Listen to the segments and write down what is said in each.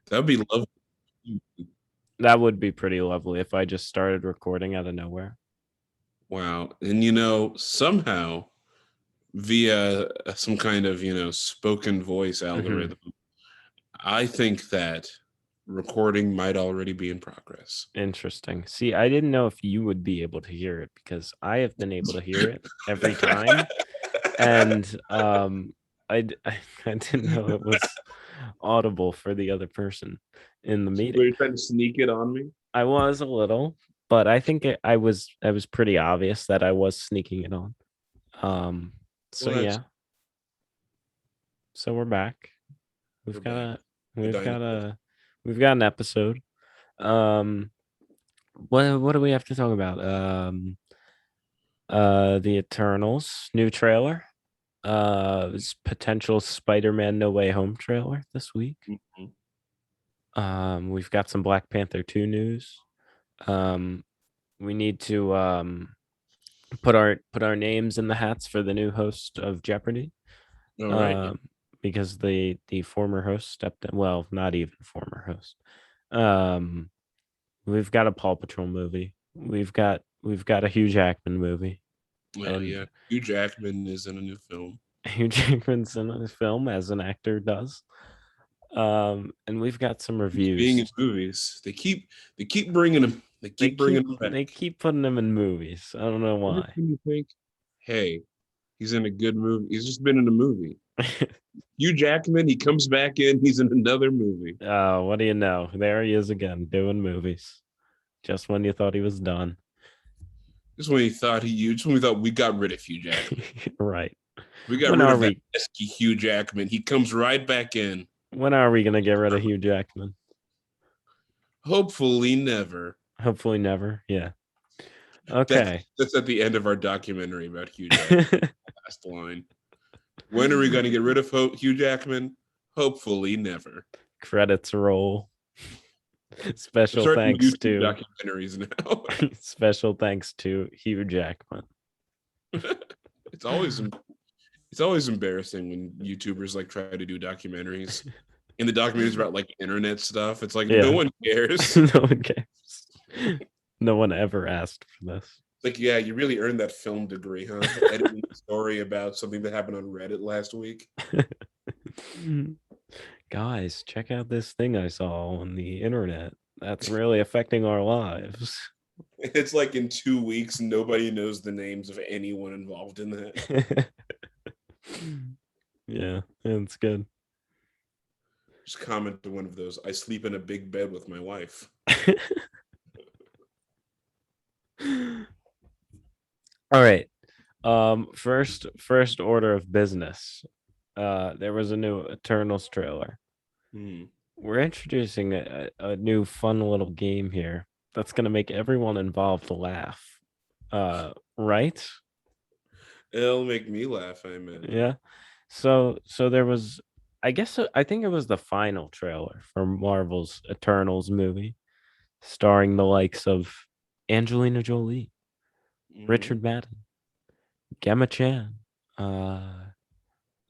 That'd be lovely. That would be pretty lovely if I just started recording out of nowhere. Wow. And somehow via some kind of, spoken voice Hmm. algorithm, I think that recording might already be in progress. Interesting. See, I didn't know if you would be able to hear it because I have been able to hear it every time, and I didn't know it was audible for the other person in the So meeting. you're trying to sneak it on me? I was a little, but I think I was pretty obvious that I was sneaking it on. Um, so Well, that's yeah, so we're back. we're We've got back. a The we've got dinosaurs. a we've got an episode. Um, what do we have to talk about? The Eternals new trailer. Potential Spider-Man No Way Home trailer this week. Mhm. We've got some Black Panther 2 news. Um, we need to put our names in the hats for the new host of Jeopardy. All right. Um, because the former host stepped in. Well, not even former host. Um, we've got a Paw Patrol movie. We've got a Hugh Jackman movie, Well, and yeah. Hugh Jackman is in a new film. Hugh Jackman's in a film as an actor does. And we've got some He's being in reviews. movies. They keep bringing him. They They keep bringing keep him they back. keep putting him in movies. I don't know Every why. time you think, hey, he's in a good movie. He's just been in a movie. Hugh Jackman, he comes back in. He's in another movie. What do you know? There he is again doing movies. Just when you thought he was done. Just when we thought we got rid of Hugh Jackman. Right. We got When rid are of that we pesky Hugh Jackman. He comes right back in. when are we gonna get rid of Hugh Jackman? Hopefully never. Hopefully never. Yeah. That's Okay. that's at the end of our documentary about Hugh Jackman. Last line. When are we going to get rid of Hugh Jackman? Hopefully never. Credits roll. We're Special starting thanks YouTube to documentaries now. special thanks to Hugh Jackman. it's always it's always embarrassing when YouTubers like try to do documentaries. And the documentaries about like internet stuff. It's like no Yeah. one cares. No one cares. No one ever asked for this. Like, yeah, you really earned that film degree, huh? Editing a story about something that happened on Reddit last week. Guys, check out this thing I saw on the internet. That's really affecting our lives. It's like in 2 weeks, nobody knows the names of anyone involved in that. Yeah, it's good. Just comment to one of those. I sleep in a big bed with my wife. All right. First order of business. There was a new Eternals trailer. Hmm. We're introducing a new fun little game here that's gonna make everyone involved laugh. Right? It'll make me laugh, I imagine. Yeah. So there was, I guess, I think it was the final trailer for Marvel's Eternals movie, starring the likes of Angelina Jolie, Hmm. Richard Madden, Gemma Chan, uh,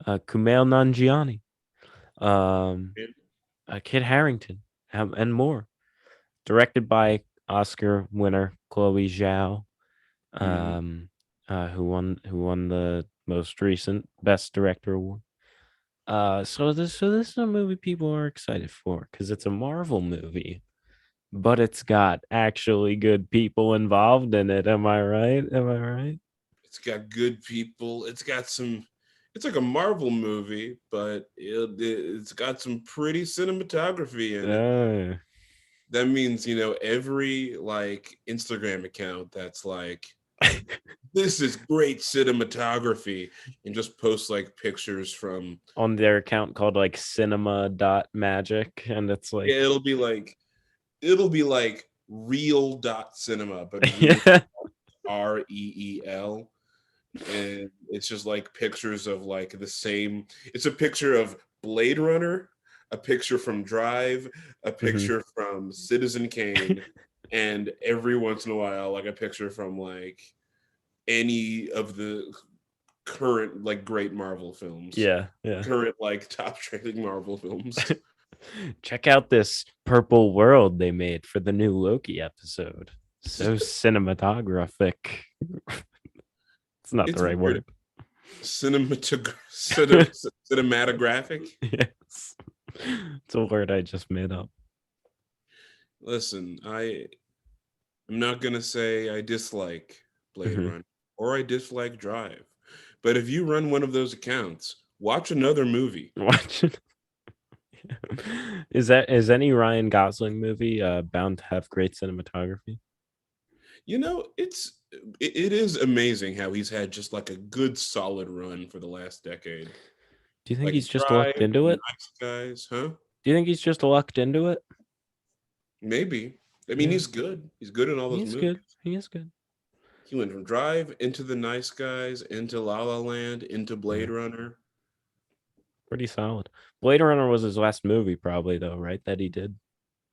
Kumail Nanjiani, um, Kit Harrington, and more. Directed by Oscar winner Chloe Zhao, Hmm. um, who won the most recent Best Director award. So this is a movie people are excited for because it's a Marvel movie, but it's got actually good people involved in it. Am I right? Am I right? It's got good people. It's got some. It's like a Marvel movie, but it's got some pretty cinematography in it. Uh, That means every like Instagram account that's like, this is great cinematography, and just post like pictures from. on their account called like Cinema dot Magic, and it's Yeah, like, it'll be like real dot cinema, but real yeah, REEL. And it's just like pictures of like the same. It's a picture of Blade Runner, a picture from Drive, a mhm. picture from Citizen Kane, and every once in a while like a picture from like any of the current like great Marvel films, Yeah, yeah. current like top trending Marvel films. Check out this purple world they made for the new Loki episode. So cinematographic. It's not the It's right weird. word. Cinematographic. Yes. It's a word I just made up. Listen, I'm not gonna say I dislike Blade Mhm. Runner or I dislike Drive, but if you run one of those accounts, watch another movie. Watch it. Is any Ryan Gosling movie bound to have great cinematography? You know, it is amazing how he's had just like a good solid run for the last decade. Do you think Like he's just Drive, lucked into it? Nice Guys, huh? Do you think he's just lucked into it? Maybe. I mean, Yeah, he's good. He's good in all he those is movies. good. He is good. He went from Drive into The Nice Guys, into La La Land, into Yeah, Blade Runner. pretty solid. Blade Runner was his last movie, probably though, right? That he did.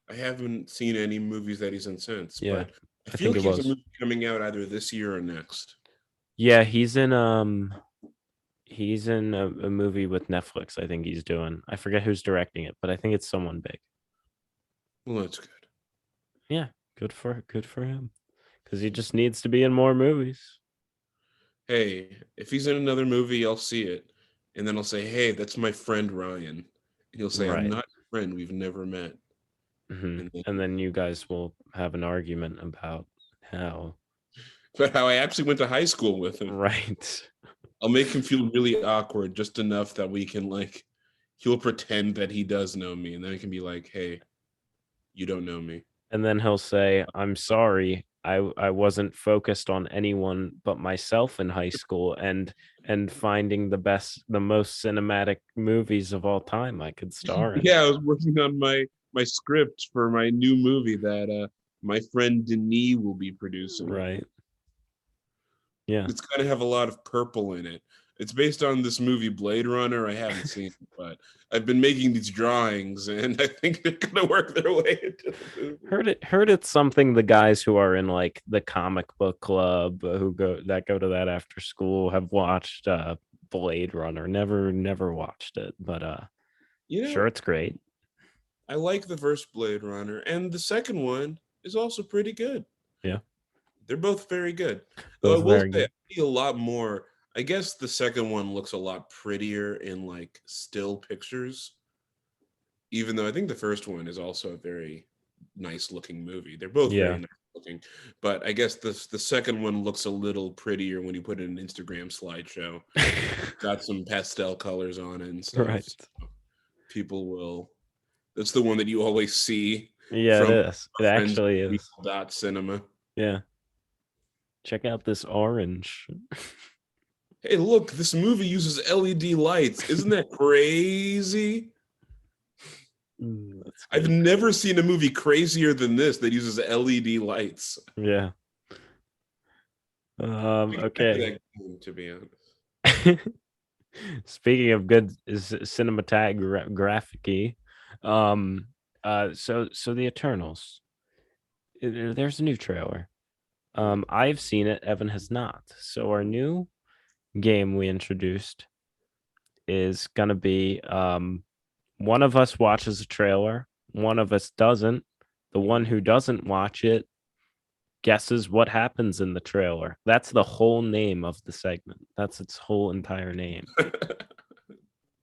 I haven't seen any movies that he's in since, Yeah, but I I feel think like it he has a was. movie coming out either this year or next. Yeah, he's in a movie with Netflix. I think he's doing. I forget who's directing it, but I think it's someone big. Well, that's good. Yeah, good for him, because he just needs to be in more movies. Hey, if he's in another movie, I'll see it. And then I'll say, hey, that's my friend Ryan. And he'll say, I'm Right. not your friend. We've never met. And then, And then you guys will have an argument about how. but how I actually went to high school with him. Right. I'll make him feel really awkward just enough that we can, like, he'll pretend that he does know me. And then I can be like, hey, you don't know me. And then he'll say, "I'm sorry. I wasn't focused on anyone but myself in high school and finding the most cinematic movies of all time I could star in." Yeah, I was working on my script for my new movie that my friend Denis will be producing. Right. Yeah. It's gonna have a lot of purple in it. It's based on this movie Blade Runner. I haven't seen it, but I've been making these drawings, and I think they're gonna work their way into the movie. Heard it's something the guys who are in like the comic book club who go to that after school have watched Blade Runner. Never watched it, but You sure know, it's great. I like the first Blade Runner, and the second one is also pretty good. Yeah. They're both very good. Though I Both will very say, I good. see a lot more. I guess the second one looks a lot prettier in like still pictures, even though I think the first one is also a very nice looking movie. They're both very Yeah. nice looking, but I guess the second one looks a little prettier when you put it in an Instagram slideshow. Got some pastel colors on it and stuff. Right. So people will. That's the one that you always see Yeah, it from is. It our friends at actually Real is. Dot Cinema. Yeah. Check out this orange. Hey, look, this movie uses LED lights. Isn't that crazy? That's I've good. never seen a movie crazier than this that uses LED lights. Yeah. Think back to Okay. that game, to be honest. Speaking of good cinematography, so the Eternals. There's a new trailer. I've seen it, Evan has not. So our new game we introduced is gonna be one of us watches a trailer, one of us doesn't. The one who doesn't watch it guesses what happens in the trailer. That's the whole name of the segment. That's its whole entire name.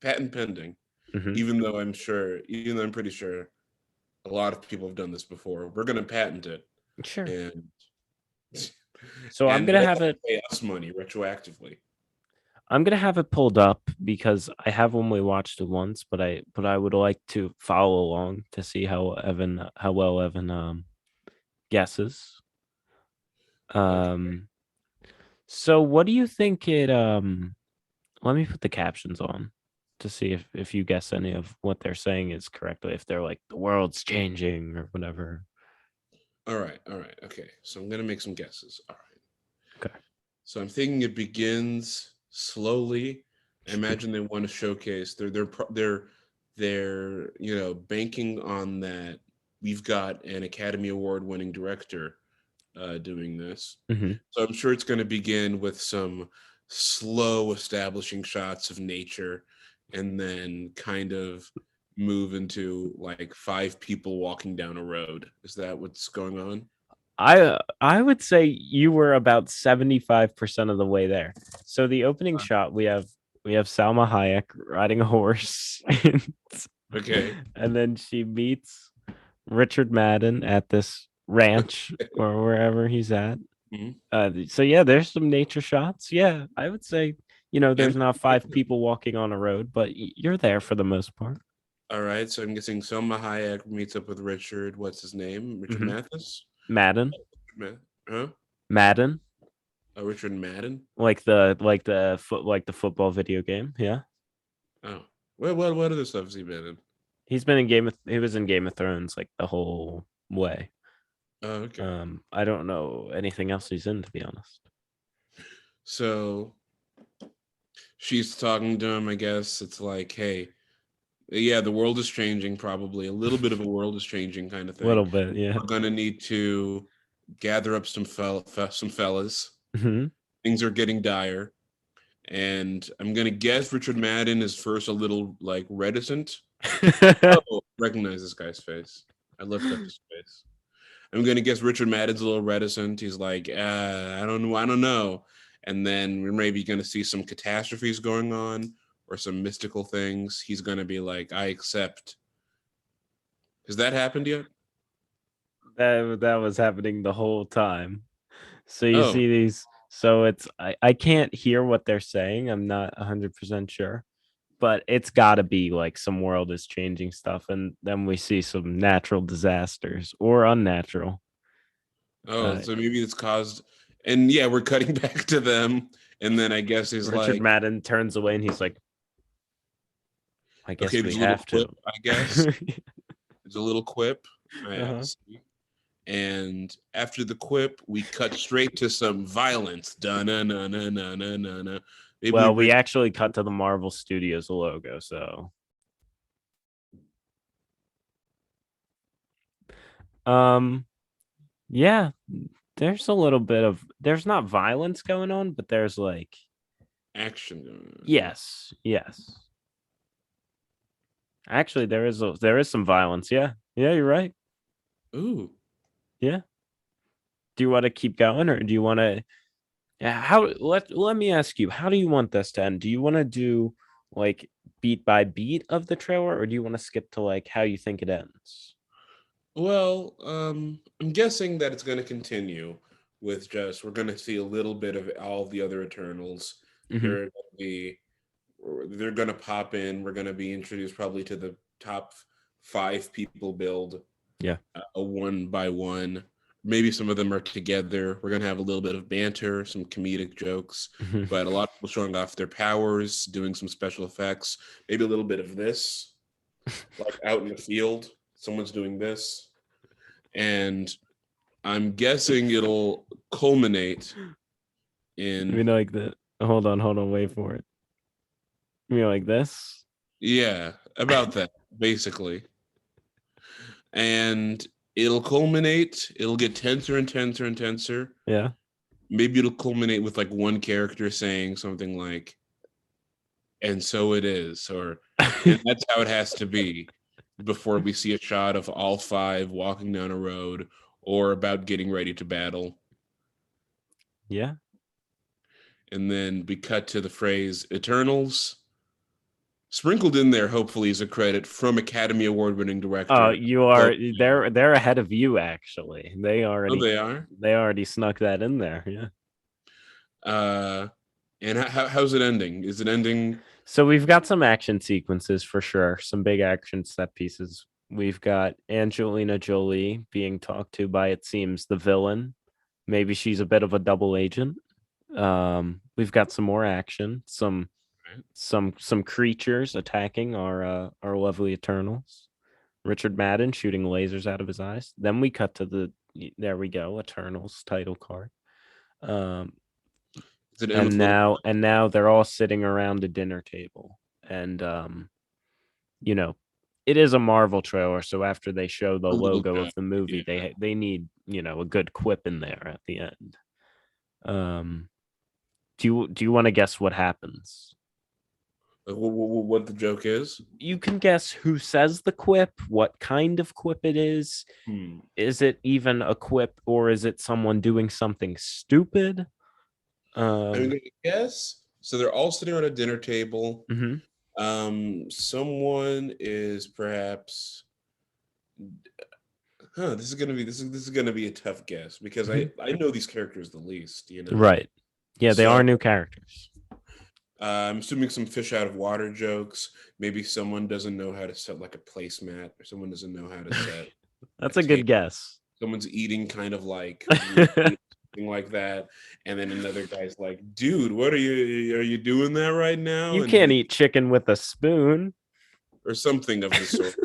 Patent pending. Hmm. Even though I'm pretty sure a lot of people have done this before. We're gonna patent it, Sure. and So and they have to pay us money retroactively. I'm gonna have it pulled up because I have only watched it once, but I would like to follow along to see how well Evan guesses. Okay. Um so what do you think it let me put the captions on to see if you guess any of what they're saying is correctly, if they're like the world's changing or whatever. All right. All right. Okay. So I'm gonna make some guesses. All right. Okay. So I'm thinking it begins slowly. I imagine they want to showcase they're banking on that we've got an Academy Award winning director doing this. Hmm. So I'm sure it's going to begin with some slow establishing shots of nature and then kind of move into like 5 people walking down a road. Is that what's going on? I would say you were about 75% of the way there. So the opening shot, we have Salma Hayek riding a horse, Okay. and then she meets Richard Madden at this ranch or wherever he's at. Mhm. So yeah, there's some nature shots. Yeah, I would say, And there's not 5 people walking on a road, but you're there for the most part. all right, so I'm guessing Selma Hayek meets up with Richard. What's his name? Richard Hmm. Mathis? Madden, Huh? Madden, Oh, Richard Madden? like the football video game. Yeah, Oh. What other stuff has he been in? he was in Game of Thrones like the whole way. Oh, okay. I don't know anything else he's in, to be honest. So she's talking to him, I guess. It's like, hey, yeah, the world is changing, probably. A little bit of a world is changing kind of A thing. little bit, yeah. We're gonna need to gather up some fellas. Mhm. Things are getting dire. And I'm gonna guess Richard Madden is first a little like reticent. Oh, recognize this guy's face. I lift up his face. I'm gonna guess Richard Madden's a little reticent. He's like, I don't know. And then we're maybe gonna see some catastrophes going on or some mystical things. He's gonna be like, I accept. Has that happened yet? That was happening the whole time. So you Oh, see these. So I can't hear what they're saying. I'm not 100% sure, but it's got to be like some world is changing stuff, and then we see some natural disasters or unnatural. oh, Uh, so maybe it's caused. And yeah, we're cutting back to them. And then I guess he's Richard like, Madden turns away and he's like, "I okay, guess we there's a little have quip, to." I guess. There's a little quip. I Uh-huh. see. And after the quip, we cut straight to some violence. Da na na na na na na na. Maybe we Well, we bring. actually cut to the Marvel Studios logo, so um yeah, there's a little bit of there's not violence going on, but there's like Action going on. yes, yes. Actually, there is some violence. Yeah. Yeah, you're right. Ooh. Yeah. Do you want to keep going or do you want to let me ask you, how do you want this to end? Do you want to do like beat by beat of the trailer or do you want to skip to like how you think it ends? Well, I'm guessing that it's going to continue with just we're going to see a little bit of all the other Eternals. Hmm. They're going to be they're going to pop in. We're going to be introduced probably to the top 5 people build Yeah. a one by one. Maybe some of them are together. We're gonna have a little bit of banter, some comedic jokes, Mhm. but a lot of people showing off their powers, doing some special effects. Maybe a little bit of this, like out in the field, someone's doing this, and I'm guessing it'll culminate I in mean, like the hold on, wait for it. You mean like this? yeah, about that basically, and it'll culminate. It'll get tenser and tenser and tenser. Yeah. Maybe it'll culminate with like one character saying something like and so it is or and that's how it has to be before we see a shot of all 5 walking down a road or about getting ready to battle, Yeah. and then we cut to the phrase Eternals. Sprinkled in there hopefully is a credit from Academy Award winning Oh, director you Chloe are Zhao. they're ahead of you actually. Oh, they are. They already snuck that in there. Yeah. uh and how's it ending? Is it ending? So we've got some action sequences for sure, some big action set pieces. We've got Angelina Jolie being talked to by, it seems, the villain. Maybe she's a bit of a double agent. We've got some more action, some creatures attacking our lovely Eternals. Richard Madden shooting lasers out of his eyes. Then we cut to there we go, Eternals title card. Um, Does it end with and a little now they're all sitting around a dinner table, and you know, it is a Marvel trailer, so after they show the a little logo joke? of the Yeah. movie, they need a good quip in there at the end. Um, do you want to guess what happens? Like, what the joke is? You can guess who says the quip, what kind of quip it is. Hmm. Is it even a quip, or is it someone doing something stupid? I'm Um, gonna guess. So they're all sitting around a dinner table. mhm. Someone is perhaps. Huh. This is gonna be a tough guess because I Mhm. I know these characters the least. Right. Yeah, they So are new characters. I'm assuming some fish out of water jokes. Maybe someone doesn't know how to set like a placemat, or someone doesn't know how to set a That's a good table. guess. Someone's eating kind of like weirdly, something like that, and then another guy's like, "Dude, what are you doing that right now?" You And can't he eat chicken with a spoon. or something of the sort,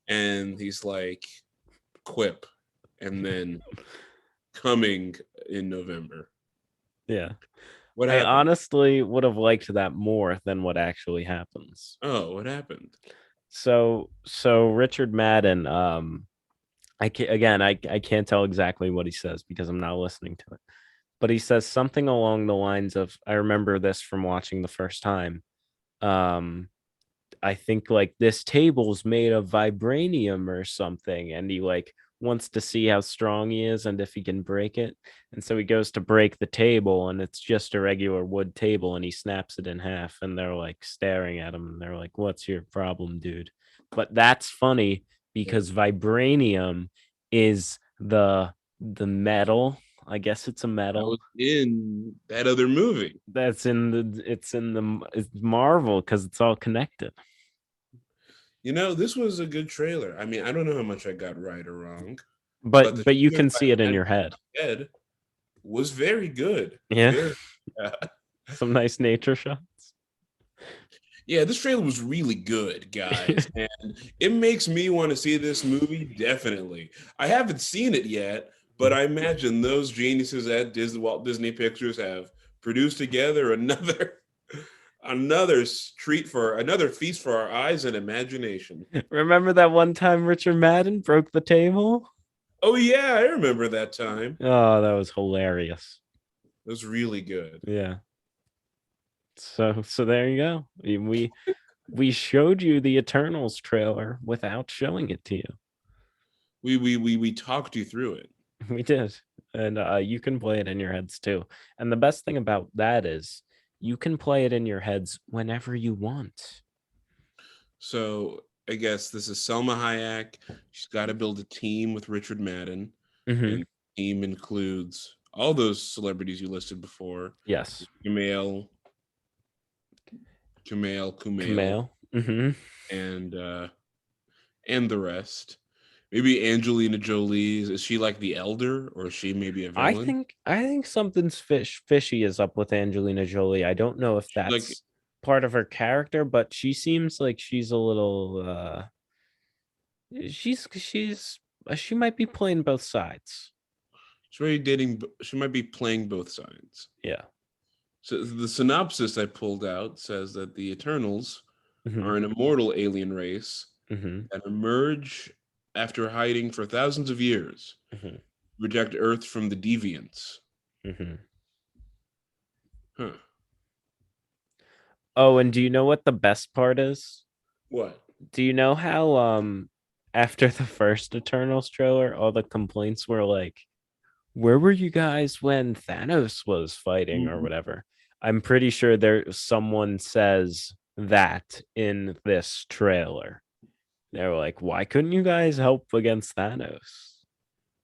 and he's like, "Quip," and then coming in November. Yeah. What I happened? honestly would have liked that more than what actually happens. Oh, what happened? So Richard Madden, I can, again, I can't tell exactly what he says because I'm not listening to it. But he says something along the lines of, I remember this from watching the first time. Um, I think like this table's made of vibranium or something, and he like wants to see how strong he is and if he can break it. And so he goes to break the table, and it's just a regular wood table, and he snaps it in half, and they're like staring at him, and they're like, "What's your problem, dude?" But that's funny because vibranium is the metal. I guess it's a I was metal in that other movie. that's in the it's Marvel because it's all connected. This was a good trailer. I mean, I don't know how much I got right or wrong, but the But you trailer can that see it I in had your in head. my head was very good. Yeah. Very, uh, Some nice nature shots. yeah. This trailer was really good, guys, and it makes me want to see this movie. Definitely, I haven't seen it yet, but I imagine those geniuses at Walt Disney Pictures have produced together another another feast for our eyes and imagination. Remember that one time Richard Madden broke the table? Oh yeah, I remember that time. Oh, that was hilarious. It was really good. Yeah. So there you go. We showed you the Eternals trailer without showing it to you. We talked you through it. We did. And you can play it in your heads too. And the best thing about that is you can play it in your heads whenever you want. So I guess this is Selma Hayek. She's got to build a team with Richard Madden, Mm-hmm. and the team includes all those celebrities you listed before: Yes. Kumail, Kumail, Kumail. Mm-hmm. and the rest. Maybe Angelina Jolie. Is she like the elder, or is she maybe a villain? I think something's fishy is up with Angelina Jolie. I don't know if Like that's part of her character, but she seems like she's a little she's she might be playing both sides. she's already dating. She might be playing both sides. Yeah. So the synopsis I pulled out says that the Eternals Hmm. are an immortal alien race Hmm. that emerge after hiding for thousands of years, Hmm. reject Earth from the deviants. Hmm. Huh. Oh, and do you know what the best part is? What? Do you know how after the first Eternals trailer, all the complaints were like, where were you guys when Thanos was fighting or Mhm. whatever? I'm pretty sure there someone says that in this trailer. They're like, why couldn't you guys help against Thanos?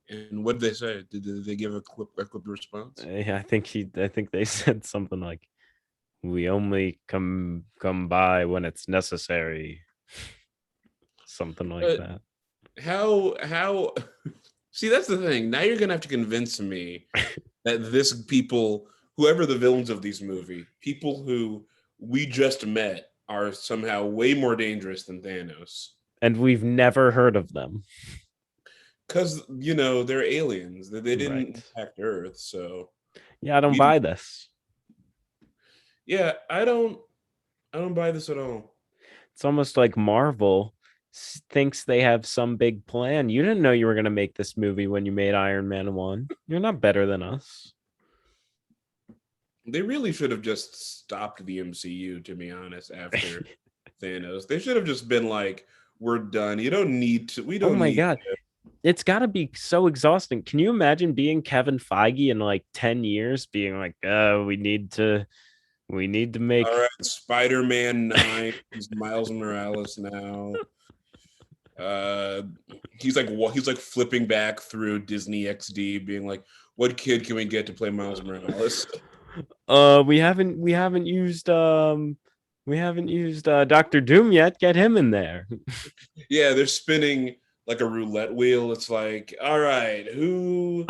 And what did they say? Did they give a quick response? I think they said something like, we only come by when it's necessary, something like But that. how see, that's the thing. Now you're gonna have to convince me that this people, whoever the villains of these movie, people who we just met, are somehow way more dangerous than Thanos. And we've never heard of them. Because they're aliens. They didn't Right. attack Earth, so Yeah, I don't we. buy this. Yeah, I don't buy this at all. It's almost like Marvel thinks they have some big plan. You didn't know you were going to make this movie when you made Iron Man 1. You're not better than us. They really should have just stopped the MCU, to be honest, after Thanos. They should have just been like, we're done. You don't need to. We Oh don't my need God. It's got to be so exhausting. Can you imagine being Kevin Feige in like 10 years being like, we need to All make right, Spider-Man 9 is Miles Morales now. Uh he's like flipping back through Disney XD being like, what kid can we get to play Miles Morales? we haven't used Dr. Doom yet. Get him in there. Yeah, they're spinning like a roulette wheel. It's like, all right, who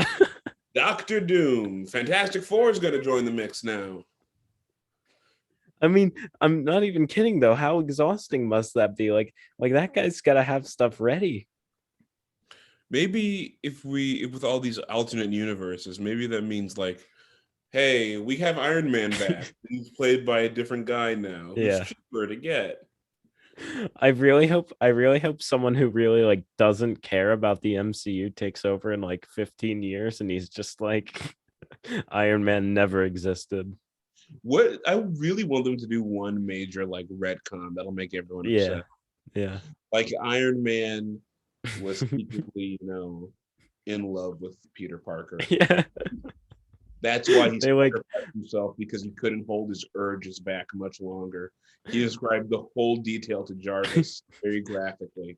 Doctor Doom, Fantastic Four is going to join the mix now. I mean, I'm not even kidding though. How exhausting must that be? Like that guy's got to have stuff ready. Maybe if with all these alternate universes, maybe that means like, hey, we have Iron Man back. He's played by a different guy now who's Yeah. cheaper to get. I really hope someone who really like doesn't care about the MCU takes over in like 15 years and he's just like Iron Man never existed. What I really want them to do one major like retcon that'll make everyone Yeah. upset. Yeah. Like Iron Man was secretly, in love with Peter Parker. Yeah. That's why he They like sacrificed himself, because he couldn't hold his urges back much longer. He described the whole detail to Jarvis very graphically.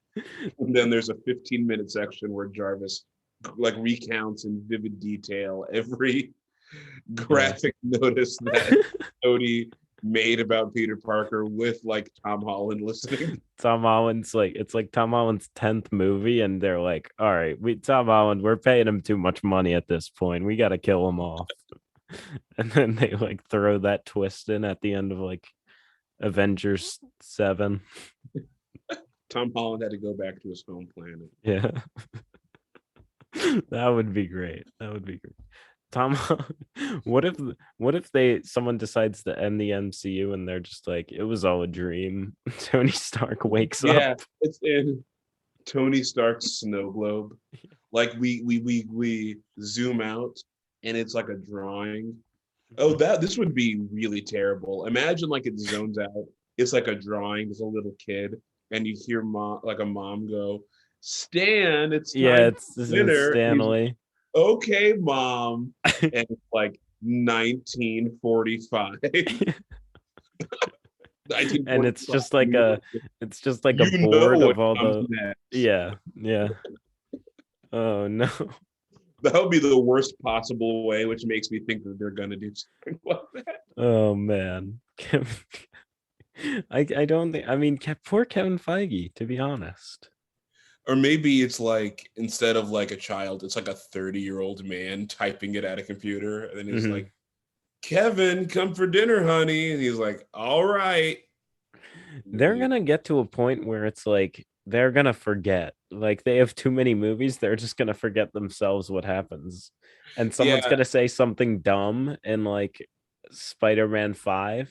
And then there's a 15-minute section where Jarvis like recounts in vivid detail every graphic notice that Tony made about Peter Parker with like Tom Holland listening. Tom Holland's like it's like Tom Holland's 10th movie and they're like, all right, Tom Holland, we're paying him too much money at this point. We got to kill him off. And then they like throw that twist in at the end of like Avengers 7. Tom Holland had to go back to his home planet. Yeah. That would be great. Tom, what if someone decides to end the MCU and they're just like, it was all a dream. Tony Stark wakes up. It's in Tony Stark's snow globe. Like we zoom out and it's like a drawing. Oh, this would be really terrible. Imagine like it zones out. It's like a drawing. There's a little kid, and you hear a mom go, "Stan, it's time This for dinner." is Stanley. Okay, mom. And it's like 1945. And it's just like a board of all the next. Yeah. Oh no. That would be the worst possible way, which makes me think that they're gonna do something like that. Oh man. I don't think, I mean, poor Kevin Feige, to be honest. Or maybe it's like, instead of like a child, it's like a 30-year-old man typing it at a computer, and then he's like, Kevin, come for dinner, honey. And he's like, all right. They're gonna get to a point where it's like they're gonna forget. Like they have too many movies, they're just gonna forget themselves what happens. And someone's gonna say something dumb in like Spider-Man 5,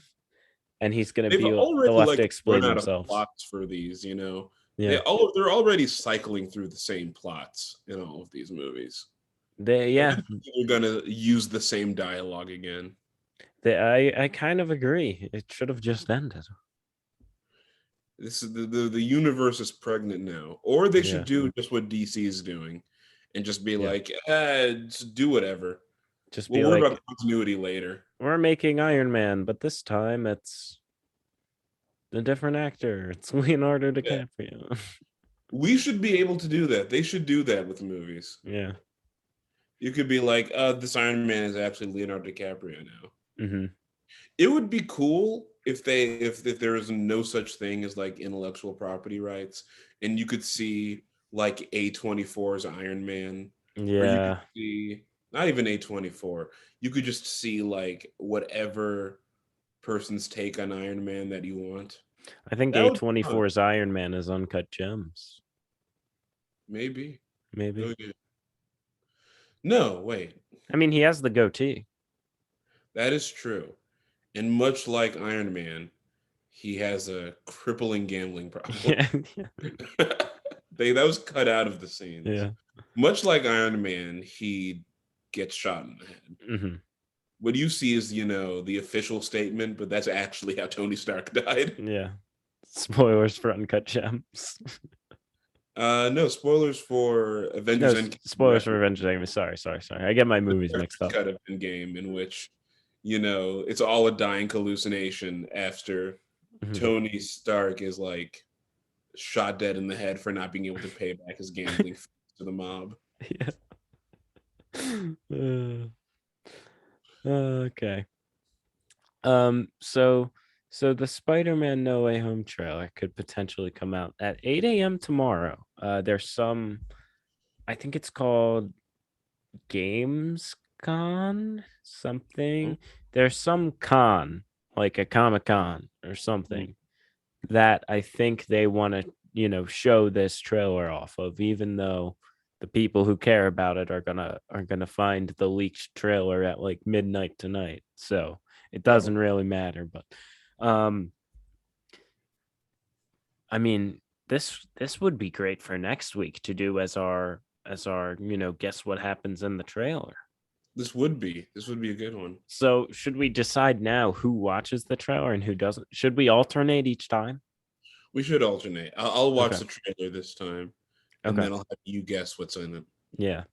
and he's gonna he'll have to explain himself. Plots for these, Yeah. They're already cycling through the same plots in all of these movies. They're gonna use the same dialogue again. I kind of agree. It should have just ended. This is the universe is pregnant now. Or they should do just what DC is doing and just be like, just do whatever. We'll worry about continuity later. We're making Iron Man, but this time it's a different actor. It's Leonardo DiCaprio. We should be able to do that. They should do that with movies. Yeah. You could be like, this Iron Man is actually Leonardo DiCaprio now. Mm-hmm. It would be cool if there is no such thing as like intellectual property rights, and you could see like A24's Iron Man. Yeah. Or you could see, not even A24. You could just see like whatever person's take on Iron Man that you want. I think A24's Iron Man is Uncut Gems. Maybe. Oh, yeah. No, wait. I mean, he has the goatee. That is true. And much like Iron Man, he has a crippling gambling problem. That was cut out of the scenes. Yeah. Much like Iron Man, he gets shot in the head. Mm-hmm. what you see is, the official statement, but that's actually how Tony Stark died. Yeah. Spoilers for Uncut Gems. No, spoilers for No, Avengers Endgame spoilers for Avengers Endgame. Sorry. I get my movies mixed up. cut of Endgame, in which, it's all a dying hallucination after Mhm. Tony Stark is like shot dead in the head for not being able to pay back his gambling fees to the mob. Yeah. Okay. So the Spider-Man No Way Home trailer could potentially come out at 8 a.m. tomorrow. There's some, I think it's called GamesCon something. There's some con, like a Comic-Con or something, that I think they want to, show this trailer off of, even though the people who care about it are gonna find the leaked trailer at like midnight tonight. So it doesn't really matter. But I mean, this would be great for next week to do as our guess what happens in the trailer. This would be a good one. So should we decide now who watches the trailer and who doesn't? Should we alternate each time? We should alternate. I'll watch Okay. the trailer this time, and Okay. then I'll have you guess what's in it. Yeah.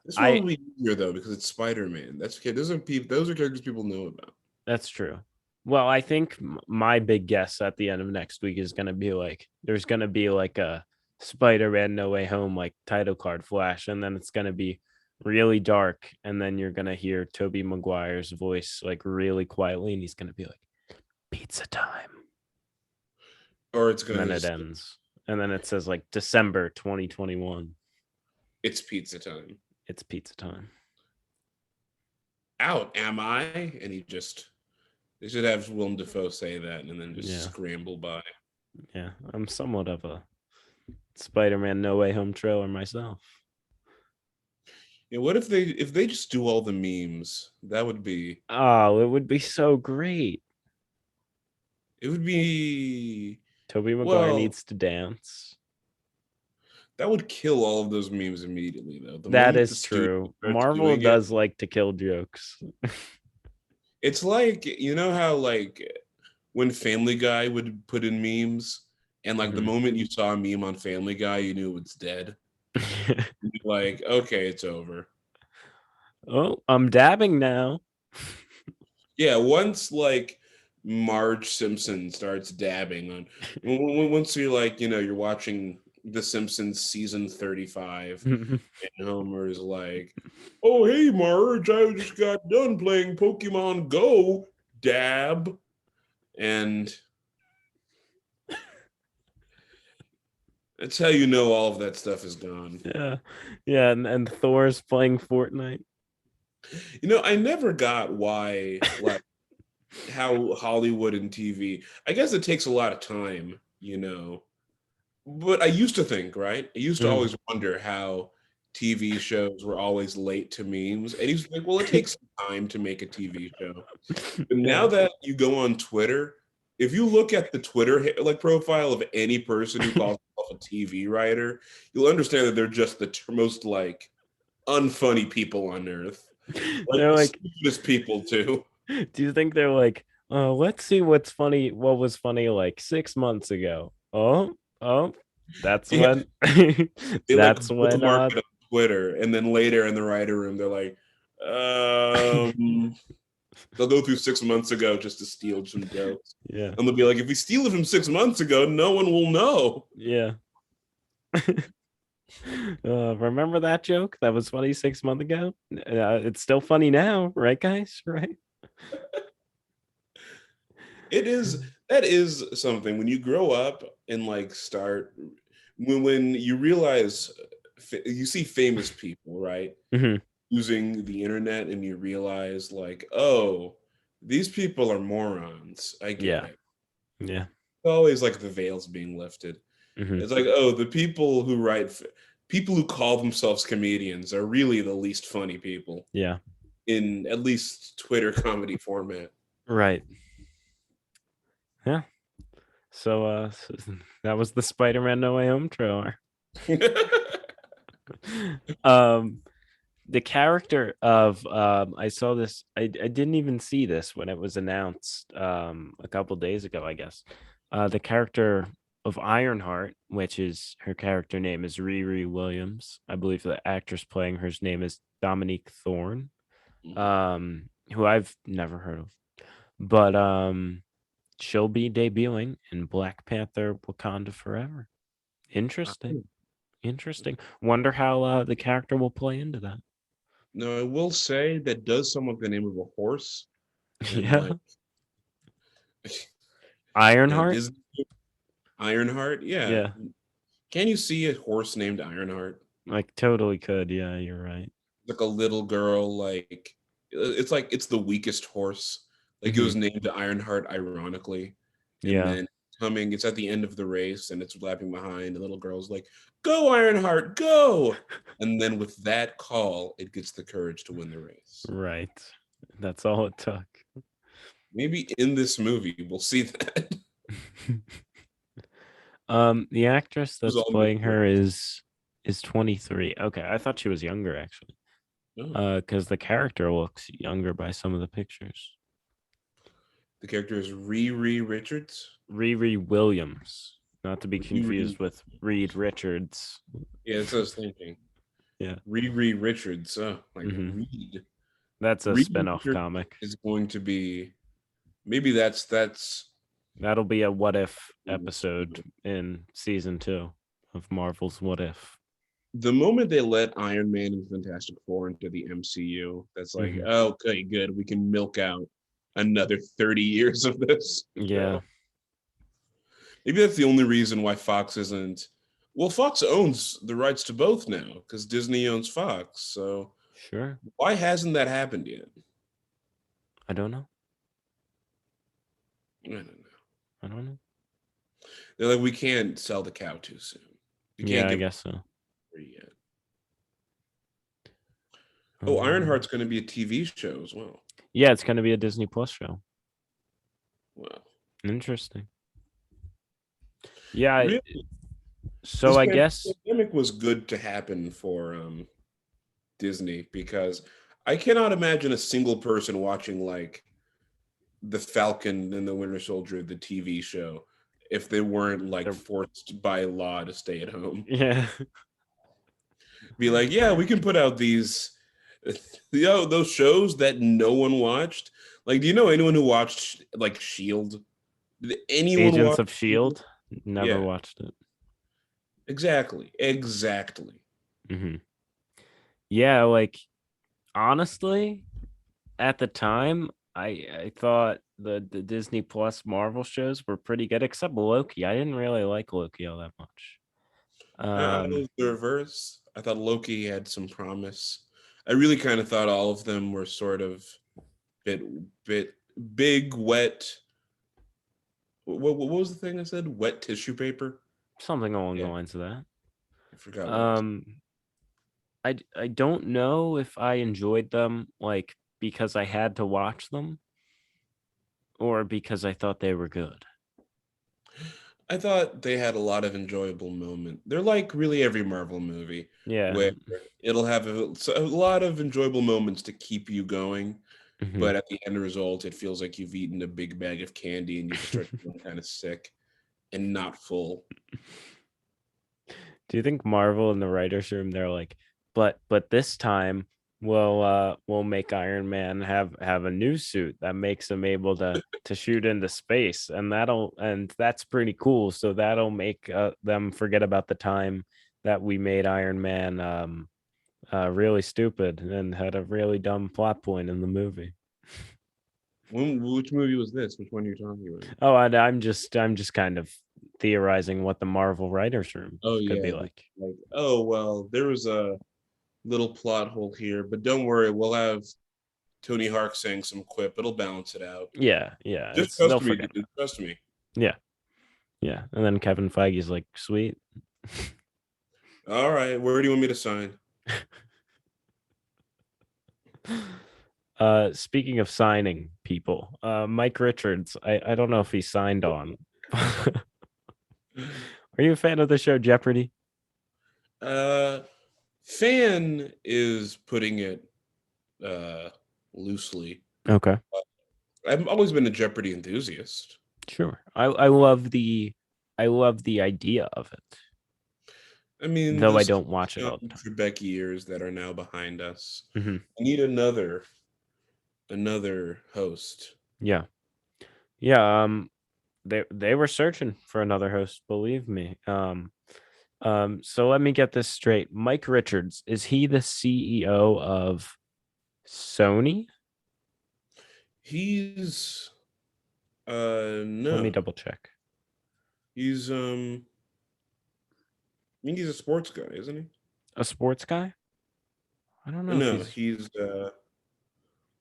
This one will be easier though because it's Spider-Man. That's okay. Those are characters people know about. That's true. Well, I think my big guess at the end of next week is going to be like there's going to be like a Spider-Man No Way Home like title card flash, and then it's going to be really dark, and then you're going to hear Tobey Maguire's voice like really quietly, and he's going to be like, "Pizza time," or it's going and to then it ends, and then it says like December 2021. It's pizza time. It's pizza time. Out am I? And they should have Willem Dafoe say that and then just scramble by. Yeah, I'm somewhat of a Spider-Man No Way Home trailer myself. Yeah, what if they just do all the memes? That would be. Oh, it would be so great. It would be. Tobey Maguire needs to dance. That would kill all of those memes immediately, though. That is true. Marvel does like to kill jokes. It's like, how like when Family Guy would put in memes, and like the moment you saw a meme on Family Guy, you knew it was dead. Like, okay, it's over. Oh, I'm dabbing now. Yeah, once like Marge Simpson starts dabbing on, once you're like, you're watching The Simpsons season 35, and Homer's like, "Oh, hey Marge, I just got done playing Pokemon Go, dab," and that's how you know all of that stuff is gone. Yeah, and Thor's playing Fortnite. I never got why, like, how Hollywood and TV. I guess it takes a lot of time, But I used to think, right? I used to always wonder how TV shows were always late to memes. And he was like, well, it takes time to make a TV show. But now that you go on Twitter, if you look at the Twitter like profile of any person who calls himself a TV writer, you'll understand that they're just the most like unfunny people on earth. Like, they're like stupidest people too. Do you think they're like, let's see what's funny, what was funny like 6 months ago? Oh, that's when that's like when on Twitter, and then later in the writer room they're like, they'll go through 6 months ago just to steal some jokes. Yeah. And they'll be like, if we steal it from 6 months ago, no one will know. Yeah. Remember that joke that was funny 6 months ago? It's still funny now, right, guys? Right? That is something when you grow up and like start when you realize you see famous people, right? Using the internet, and you realize like, oh, these people are morons. I get it. Yeah. It's always like the veil's being lifted. It's like, oh, the people who call themselves comedians are really the least funny people. Yeah. In at least Twitter comedy format. Right. Yeah. So that was the Spider-Man No Way Home trailer. the character of I saw this. I didn't even see this when it was announced a couple days ago, I guess. The character of Ironheart, which is her character name is Riri Williams. I believe the actress playing her's name is Dominique Thorne, Mhm. who I've never heard of. But she'll be debuting in Black Panther Wakanda Forever. Interesting. I- Interesting. Wonder how the character will play into that. No, I will say that does sound like the name of a horse, and Yeah. like Ironheart? Disney Ironheart. Yeah, Yeah. can you see a horse named Ironheart? Like totally could. Yeah, you're right. Like a little girl, like it's the weakest horse. Like it Hmm. was named Ironheart, ironically, and Yeah. then it's at the end of the race, and it's lapping behind. The little girl's like, "Go Ironheart, go!" And then with that call, it gets the courage to win the race. Right. That's all it took. Maybe in this movie, we'll see that. The actress It was that's all playing made. her is 23. Okay, I thought she was younger actually. No, Because the character looks younger by some of the pictures. the character is Riri Richards. Riri Williams, not to be Riri, confused with Reed Richards. yeah, that's what I was thinking. Yeah. Riri Richards. Oh, like Hmm. Reed. That's a Reed spin-off Richards comic. is going to be maybe that's That'll be a what if episode in season 2 of Marvel's What If. the moment they let Iron Man and Fantastic Four into the MCU. That's like, Hmm. oh, okay, good. We can milk out another 30 years of this Yeah, show. Maybe that's the only reason why Fox isn't. Well, Fox owns the rights to both now because Disney owns Fox. So sure. why hasn't that happened yet? I don't know. I don't know. I don't know. They're like, we can't sell the cow too soon. We can't Yeah, I give it guess so. free yet. Oh, Um, Ironheart's going to be a TV show as well. yeah, it's going to be a Disney Plus show. Wow. Interesting. Yeah, Really, so I guess pandemic was good to happen for Disney because I cannot imagine a single person watching like the Falcon and the Winter Soldier, the TV show, if they weren't like they're forced by law to stay at home. yeah. Be like, yeah, we can put out these, those shows that no one watched. Like, do you know anyone who watched like Shield? Did anyone Agents watch of Shield? Shield. Never Yeah, watched it. exactly. Hmm. Yeah, like honestly, at the time, I thought the Disney Plus Marvel shows were pretty good, except Loki. I didn't really like Loki all that much. I was the reverse. I thought Loki had some promise. I really kind of thought all of them were sort of bit bit big, wet. What was the thing I said? Wet tissue paper. Something along the Yeah, lines of that. I forgot what I was. Um, I don't know if I enjoyed them like because I had to watch them or because I thought they were good. I thought they had a lot of enjoyable moment. They're like really every Marvel movie Yeah. where it'll have a lot of enjoyable moments to keep you going, Hmm. but at the end result, it feels like you've eaten a big bag of candy and you just start feeling kind of sick and not full. Do you think Marvel in the writers' room they're like, but this time we'll make Iron Man have a new suit that makes him able to shoot into space, and that's pretty cool. So that'll make them forget about the time that we made Iron Man really stupid and had a really dumb plot point in the movie. Which movie was this? Which one are you talking about? Oh, and I'm just kind of theorizing what the Marvel writers' room Oh could be yeah, like. like oh well, there was a little plot hole here, but don't worry, we'll have Tony Hawk saying some quip. It'll balance it out. Yeah, yeah. Just It's they'll trust me, forget. dude. Trust me. Yeah, yeah. And then Kevin Feige's like, sweet. All right, where do you want me to sign? Speaking of signing people, Mike Richards, I don't know if he signed on. Are you a fan of the show Jeopardy? Uh, Fan is putting it uh, loosely. Okay, I've always been a Jeopardy enthusiast. sure. I love the idea of it, I mean, though I those don't watch it all the time. Trebek years that are now behind us. Hmm. We need another host. Yeah, yeah. They were searching for another host, believe me. So let me get this straight. Mike Richards, is he the CEO of Sony? He's Let me no. double check. He's I think he's a sports guy, isn't he? A sports guy? I don't know if No, he's he's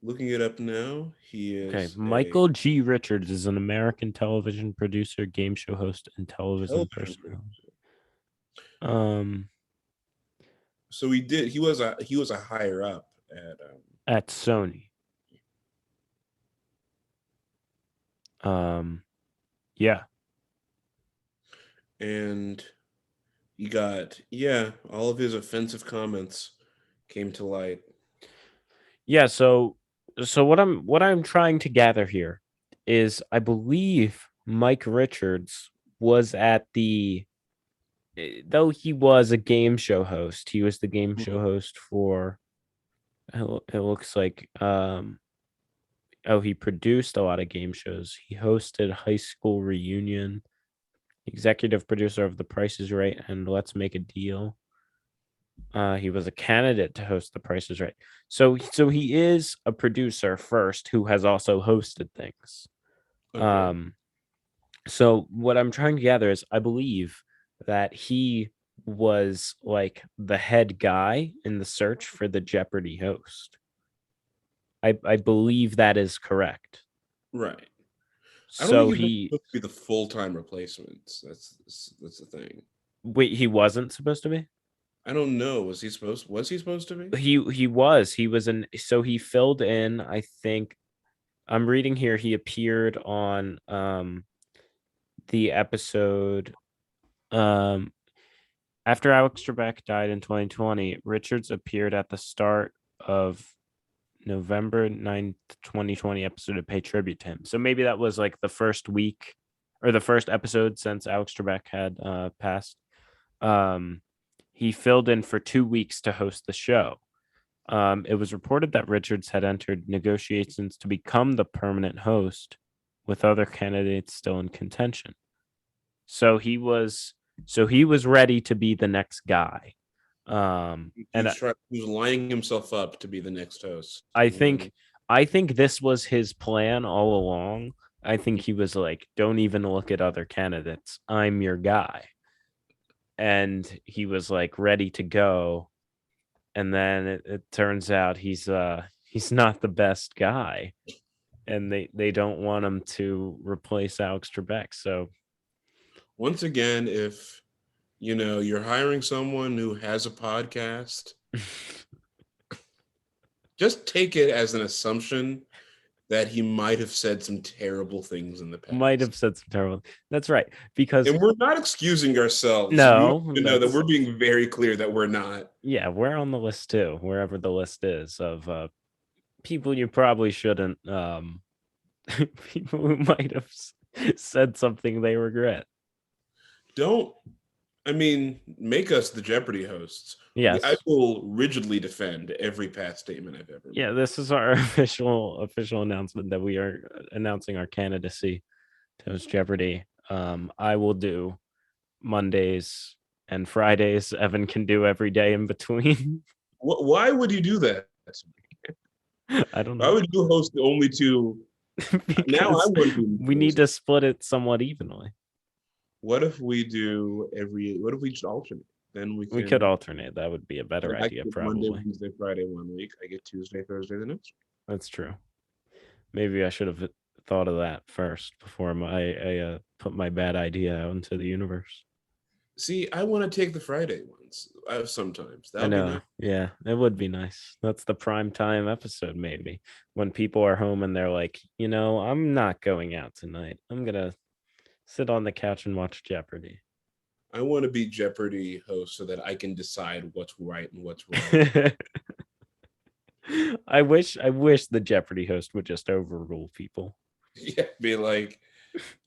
looking it up now. He okay. is a Michael G. Richards is an American television producer, game show host, and television television personality. producer. Um, So he was a higher up at Sony. Um, yeah. and he got all of his offensive comments came to light. Yeah, so what I'm trying to gather here is I believe Mike Richards was at the though he was a game show host, he was the game show Mhm. host for it looks like oh, he produced a lot of game shows. He hosted High School Reunion, executive producer of The Price is Right and Let's Make a Deal. He was a candidate to host The Price is Right. So he is a producer first who has also hosted things. Okay. Um, so what I'm trying to gather is I believe that he was like the head guy in the search for the Jeopardy host. I believe that is correct. Right. I don't think So he's he supposed to be the full-time replacements. That's the thing. wait, he wasn't supposed to be? I don't know. Was he supposed to be? He was an so he filled in, I think I'm reading here he appeared on the episode after Alex Trebek died in 2020. Richards appeared at the start of November 9th, 2020 episode to pay tribute to him. So maybe that was like the first week or the first episode since Alex Trebek had passed. Um, he filled in for 2 weeks to host the show. It was reported that Richards had entered negotiations to become the permanent host, with other candidates still in contention. So he was ready to be the next guy. And He was lining himself up to be the next host. I You know what I think mean? I think this was his plan all along. I think he was like, don't even look at other candidates. I'm your guy. And he was like ready to go. And then it turns out he's not the best guy. And they don't want him to replace Alex Trebek. So Once again, if you're hiring someone who has a podcast, just take it as an assumption that he might have said some terrible things in the might past. have said some terrible. That's right. Because And we're not excusing ourselves. We want no, you to know that that's we're being very clear that we're not. yeah, we're on the list too, wherever the list is of people you probably shouldn't people who might have said something they regret. Don't make us the Jeopardy hosts. I Yes. will rigidly defend every past statement I've ever Yeah, made. this is our official announcement that we are announcing our candidacy to host Jeopardy. I will do Mondays and Fridays. Evan can do every day in between. Why would you do that? I don't Why know. would you host the only two? Now I Because want to do we need Mondays. to split it somewhat evenly. What if we do what if we just alternate? Then we We could can, alternate. That would be a better like, I idea, get Monday, probably. Wednesday, Friday one week. I get Tuesday, Thursday the next. That's true. Maybe I should have thought of that first before I put my bad idea out into the universe. See, I want to take the Friday ones sometimes. That I would be know. nice. Yeah, it would be nice. That's the prime time episode, maybe when people are home and they're like, I'm not going out tonight. I'm gonna sit on the couch and watch Jeopardy. I want to be Jeopardy host so that I can decide what's right and what's wrong. I wish the Jeopardy host would just overrule people. Yeah, be like,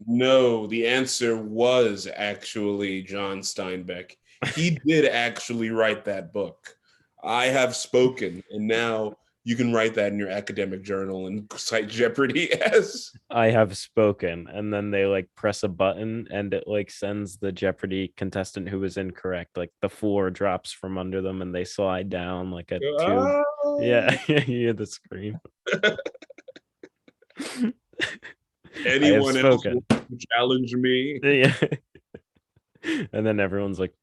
no, the answer was actually John Steinbeck. He did actually write that book. I have spoken, and now you can write that in your academic journal and cite Jeopardy as I have spoken, and then they like press a button and it like sends the Jeopardy contestant who was incorrect, like the floor drops from under them and they slide down like a tube. Yeah, you hear the scream. I have anyone else spoken. want to challenge me. Yeah. And then everyone's like,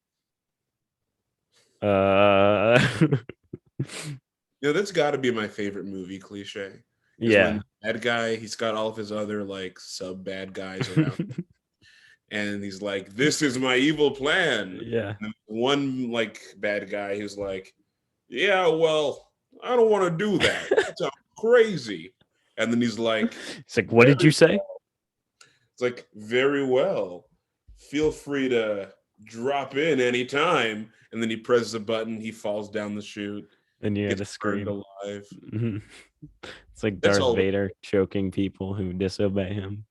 uh That's got to be my favorite movie cliche. Is when yeah. the bad guy, he's got all of his other like sub bad guys around, and he's like, "This is my evil plan." Yeah. And one like bad guy who's like, "Yeah, well, I don't want to do that. That sounds crazy." And then he's like, It's like, what did you say? It's like, very well. Feel free to drop in anytime. And then he presses a button, he falls down the chute, And you hear gets the burned scream. alive. It's like That's Darth all. Vader choking people who disobey him.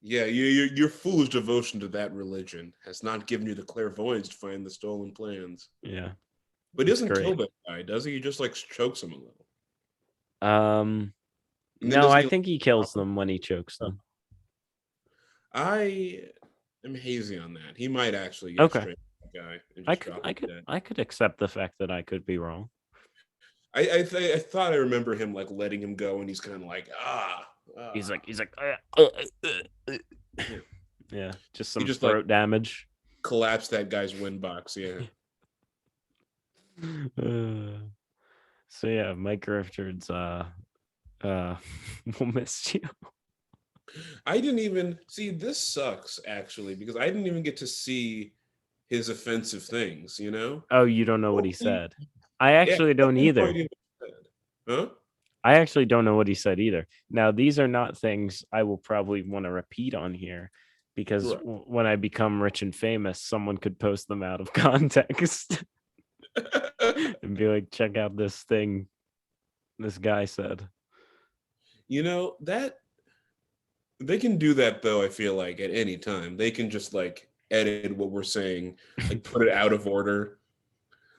Yeah, your foolish devotion to that religion has not given you the clairvoyance to find the stolen plans. Yeah. But he It's doesn't kill great. that guy, does he? He just like chokes him a little. And then No, doesn't I he? think he kills them when he chokes them. I am hazy on that. He might actually get Okay. straight to the guy and just drop him dead. I could accept the fact that I could be wrong. I thought I remember him like letting him go, and he's kind of like He's like yeah, just he some just like throat damage. collapsed that guy's wind box. Yeah. So yeah, Mike Richards will miss you. I didn't even see this sucks actually because I didn't even get to see his offensive things. Oh, you don't know what he Totally- said. I Yeah, actually don't I have no either. idea what he said. Huh? I actually don't know what he said either. Now, these are not things I will probably want to repeat on here because Right. when I become rich and famous, someone could post them out of context and be like, check out this thing this guy said. That they can do that though. I feel like at any time they can just like edit what we're saying, like put it out of order.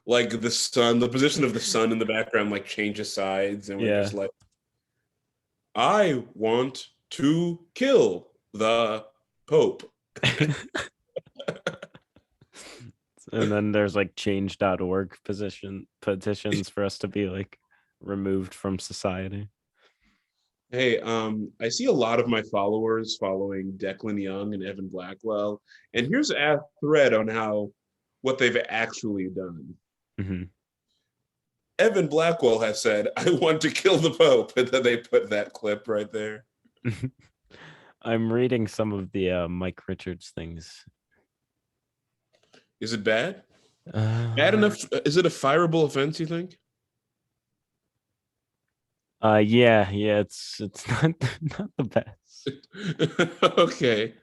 Like the sun, the position of the sun in the background, like changes sides, and we're just Yeah. like, I want to kill the Pope. And then there's like change.org petitions for us to be like removed from society. Hey, I see a lot of my followers following Declan Young and Evan Blackwell, and here's a thread on what they've actually done. Mm-hmm. Evan Blackwell has said, "I want to kill the Pope," and then they put that clip right there. I'm reading some of the Mike Richards things. Is it bad? Bad enough? Is it a fireable offense? You think? Yeah, it's not the best. Okay.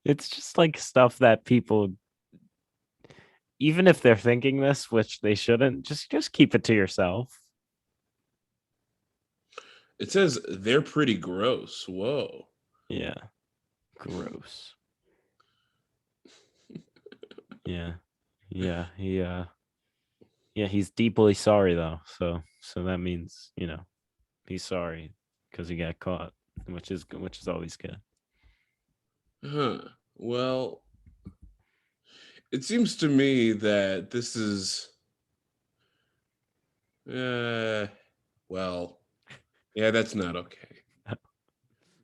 It's just like stuff that people, even if they're thinking this, which they shouldn't, just keep it to yourself. It says they're pretty gross. Whoa. Yeah. Gross. Yeah. Yeah. Yeah, he's deeply sorry though. So that means, he's sorry because he got caught, which is always good. Huh. Well, it seems to me that this is well, yeah, that's not okay.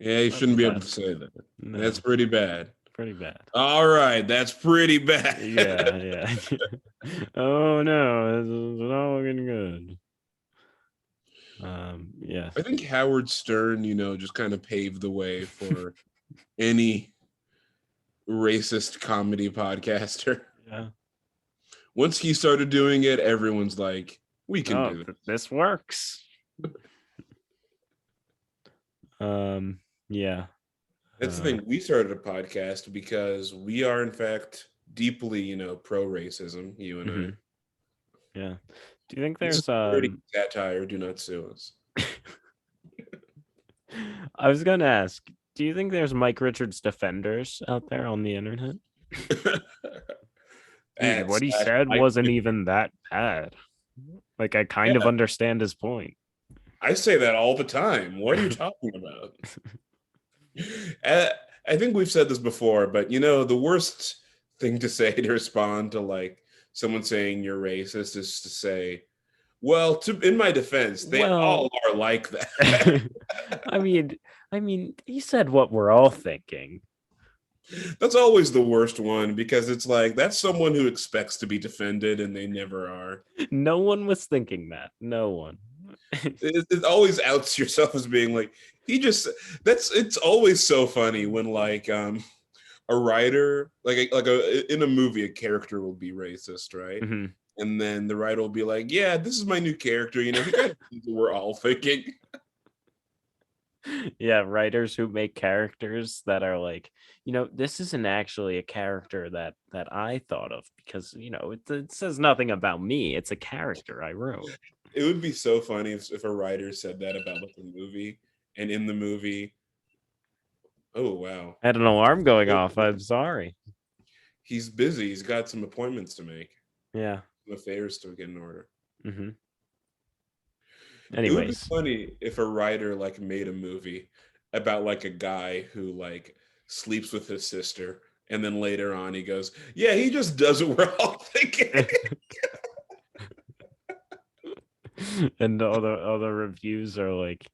Yeah, you shouldn't be able to say that. No, That's pretty bad. pretty bad. All right, that's pretty bad. Yeah. Oh no, this is not looking good. Yeah. I think Howard Stern, just kind of paved the way for any racist comedy podcaster. Yeah. Once he started doing it, everyone's like, we can do it. This works. Yeah. That's the thing. We started a podcast because we are, in fact, deeply, pro racism. You and I. mhm, yeah. Do you think This is there's parody satire. Do not sue us. I was gonna ask, do you think there's Mike Richards defenders out there on the internet? Dude, At what he slash said Mike wasn't Richards. even that bad. Like, I kind of Yeah, understand his point. I say that all the time. What are you talking about? Uh, I think we've said this before, but the worst thing to say to respond to like someone saying you're racist is to say, well, in my defense, they all Well, are like that. I mean, he said what we're all thinking. That's always the worst one because it's like that's someone who expects to be defended and they never are. No one was thinking that. No one. It always outs yourself as being like he just it's always so funny when like a writer in a movie a character will be racist, right? Mhm. And then the writer will be like, yeah, this is my new character, he kind of we're all thinking. Yeah, writers who make characters that are like, this isn't actually a character that I thought of because it says nothing about me. It's a character I wrote. It would be so funny if a writer said that about like a movie, and in the movie, oh wow, I had an alarm going off. I'm sorry. he's busy, he's got some appointments to make, Yeah. some affairs to get in order. Hmm. It would be Anyways, funny if a writer like made a movie about like a guy who like sleeps with his sister, and then later on he goes, yeah, he just does what we're all thinking. and all the reviews are like,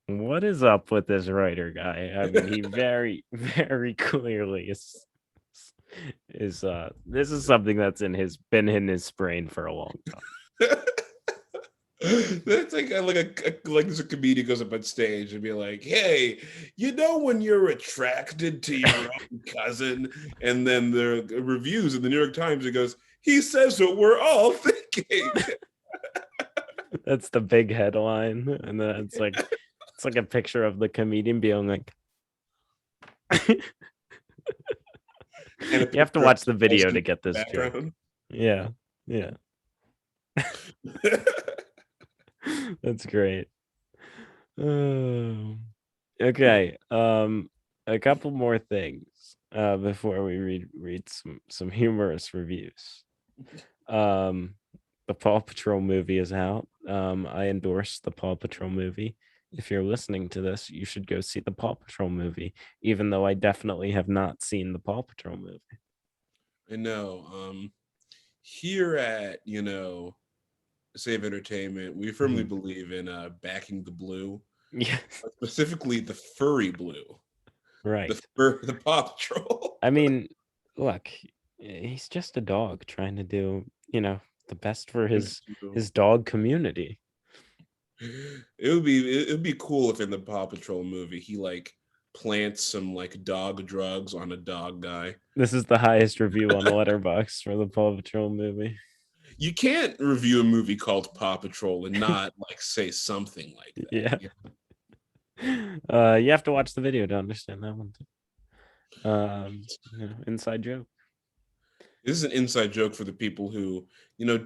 what is up with this writer guy? I mean, he very, very clearly is this is something that's been in his brain for a long time. That's like there's a comedian goes up on stage and be like, "Hey, when you're attracted to your own cousin," and then the reviews in the New York Times it goes, "He says what we're all thinking." That's the big headline, and then it's like a picture of the comedian being like, And a you have to picture of watch the video Nelson to get in this the joke. background. Yeah, yeah, that's great. Oh. Okay, a couple more things before we read some humorous reviews. The Paw Patrol movie is out. I endorse the Paw Patrol movie. If you're listening to this, you should go see the Paw Patrol movie, even though I definitely have not seen the Paw Patrol movie. I know. Here at Save Entertainment, we firmly Mhm. believe in backing the blue, Yeah, specifically the furry blue, right. the Paw Patrol. I mean, look, he's just a dog trying to do, the best for his dog community. It would be cool if in the Paw Patrol movie he like plants some like dog drugs on a dog guy. This is the highest review on Letterboxd for the Paw Patrol movie. You can't review a movie called Paw Patrol and not like say something like that. Yeah. You have to watch the video to understand that one too. Inside joke. This is an inside joke for the people who,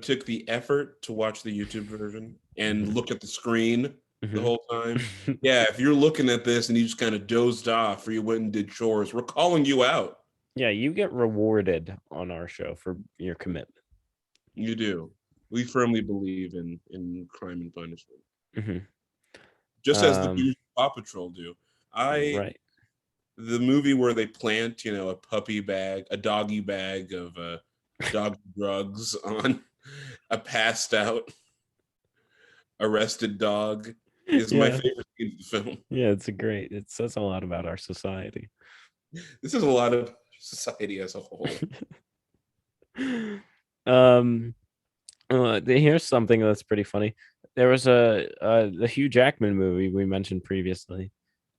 took the effort to watch the YouTube version and Mhm. look at the screen the Mhm. whole time. Yeah, if you're looking at this and you just kind of dozed off or you went and did chores, we're calling you out. Yeah, you get rewarded on our show for your commitment. You do. We firmly believe in crime and punishment, Mhm. just as the Um, dudes of Paw Patrol do. I right. The movie where they plant, a doggy bag of dog drugs on a passed out arrested dog is my Yeah. favorite scene of the film. Yeah, it says a lot about our society. This is a lot of society as a whole. um here's something that's pretty funny. There was the Hugh Jackman movie we mentioned previously.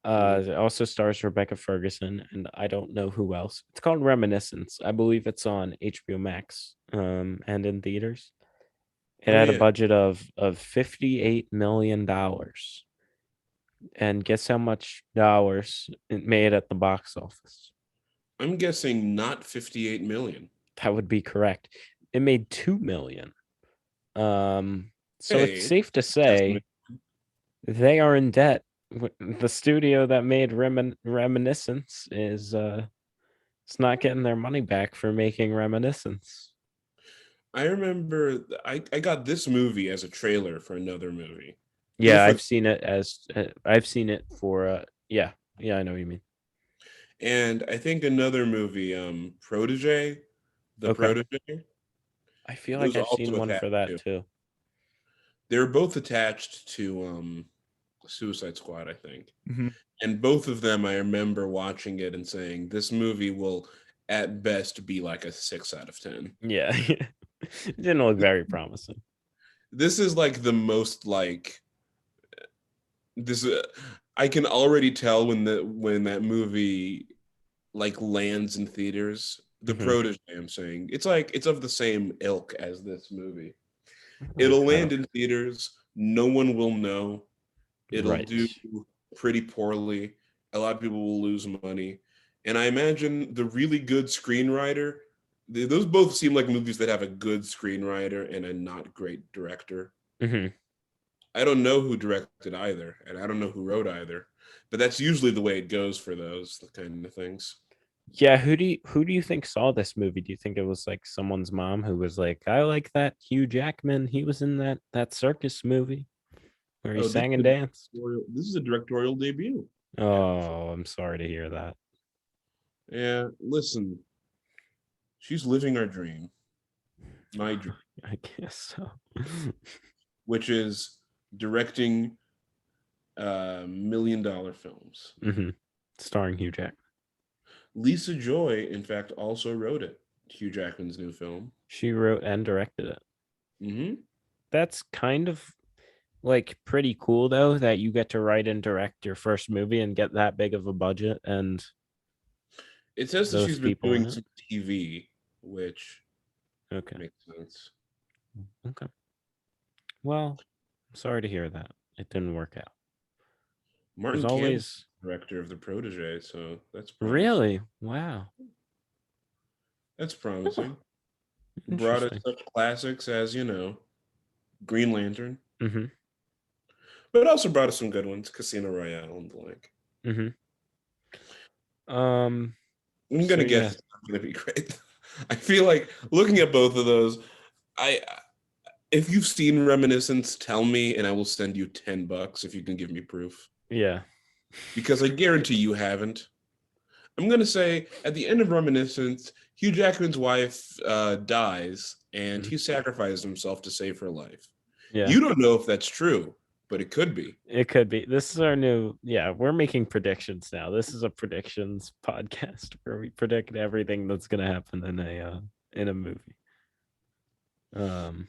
It also stars Rebecca Ferguson and I don't know who else. It's called Reminiscence. I believe it's on HBO Max and in theaters. It Oh had a yeah, budget of $58 million. And guess how much dollars it made at the box office? I'm guessing not 58 million. That would be correct. It made 2 million. So it's Hey, safe to say testament. they are in debt. The studio that made Reminiscence is it's not getting their money back for making Reminiscence. I remember I got this movie as a trailer for another movie. It was Yeah, for, I've seen it as I've seen it for yeah, I know what you mean. and I think another movie, Protege, The Okay. Protege. I feel It like was I've seen also one for attached that to. too. They were both attached to Suicide Squad, I think. Mm-hmm. And both of them, I remember watching it and saying, "This movie will, at best, be like a 6 out of 10." Yeah. It didn't look very promising. This is like the most like this. I can already tell when that movie like lands in theaters. The Mm-hmm. Protege, I'm saying, it's like it's of the same ilk as this movie. It'll Okay. land in theaters. No one will know. It'll Right. do pretty poorly. A lot of people will lose money. And I imagine the really good screenwriter, those both seem like movies that have a good screenwriter and a not great director. Mm-hmm. I don't know who directed either, and I don't know who wrote either. But that's usually the way it goes for those kind of things. Yeah, who do you think saw this movie? Do you think it was like someone's mom who was like, I like that Hugh Jackman. He was in that circus movie where he Oh, sang and danced. this is a directorial debut, actually. Oh, I'm sorry to hear that. Yeah, listen, she's living our dream, my dream, I guess so. which is directing $1 million films. Mm-hmm. Starring Hugh Jackman. Lisa Joy, in fact, also wrote it. Hugh Jackman's new film. She wrote and directed it. Hmm. That's kind of like pretty cool though that you get to write and direct your first movie and get that big of a budget and It says that those she's been people in doing it. some TV, which Okay. makes sense. Okay. Well, I'm sorry to hear that. It didn't work out. There's Martin Campbell, always director of The Protege, so that's promising. really wow. That's Huh, promising. Brought us interesting. such classics as, Green Lantern, Mm-hmm. but also brought us some good ones, Casino Royale and the like. Mm-hmm. Um. I'm So gonna guess yeah, it's not gonna be great. I feel like looking at both of those, I if you've seen Reminiscence, tell me, and I will send you $10 if you can give me proof. yeah, Because I guarantee you haven't. I'm gonna say at the end of Reminiscence, Hugh Jackman's wife dies, and mm, he sacrifices himself to save her life. yeah. You don't know if that's true, but it could be. It could be. This is our new. Yeah, we're making predictions now. This is a predictions podcast where we predict everything that's gonna happen in a movie. Um.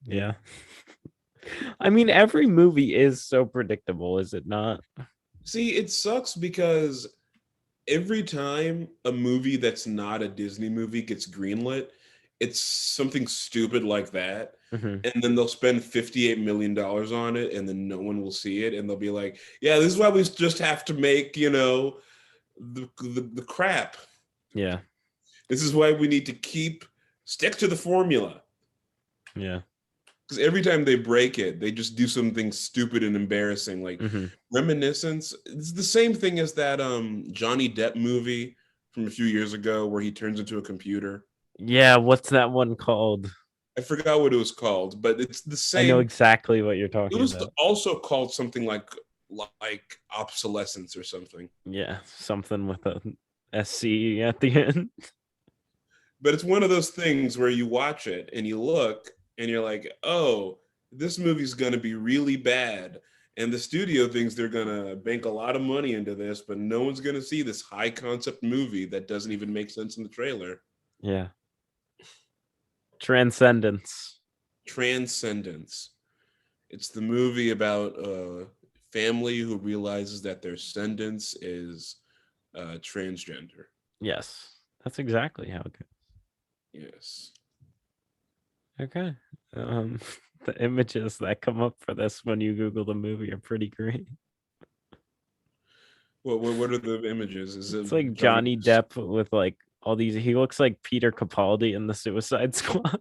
Yeah. I mean, every movie is so predictable, is it not? See, it sucks because every time a movie that's not a Disney movie gets greenlit, it's something stupid like that. Mm-hmm. And then they'll spend $58 million on it, and then no one will see it. And they'll be like, yeah, this is why we just have to make, the crap. Yeah. This is why we need to stick to the formula. Yeah. Because every time they break it, they just do something stupid and embarrassing. Like Mm-hmm. Reminiscence, it's the same thing as that Johnny Depp movie from a few years ago where he turns into a computer. Yeah. What's that one called? I forgot what it was called, but it's the I know same. exactly what you're It talking was about. also called something like obsolescence or something. Yeah, something with a SC at the end. But it's one of those things where you watch it and you look and you're like, oh, this movie's going to be really bad. And the studio thinks they're going to bank a lot of money into this, but no one's going to see this high concept movie that doesn't even make sense in the trailer. Yeah. Transcendence. Transcendence. It's the movie about a family who realizes that their descendants is transgender. Yes. That's exactly how it goes. Yes. Okay. Um the images that come up for this when you Google the movie are pretty great. What are the images? Is It's it like Johnny? Johnny Depp with like all these. He looks like Peter Capaldi in the Suicide Squad.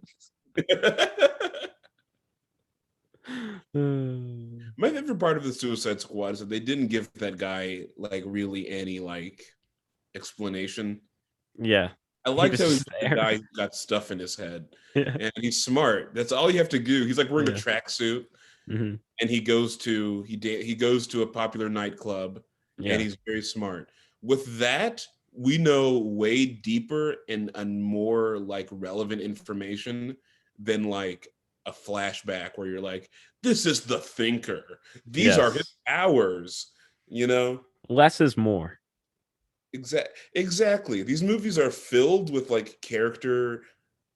My favorite part of the Suicide Squad is that they didn't give that guy like really any like explanation. Yeah, I he liked was how he's just the there. guy who got stuff in his head, Yeah, and he's smart. That's all you have to do. He's like wearing a yeah. tracksuit, Hmm. and he goes to a popular nightclub, and Yeah, he's very smart. With that, we know way deeper and more like relevant information than like a flashback where you're like, this is the thinker. These are his yes. powers, you know? Less is more. Exactly. These movies are filled with like character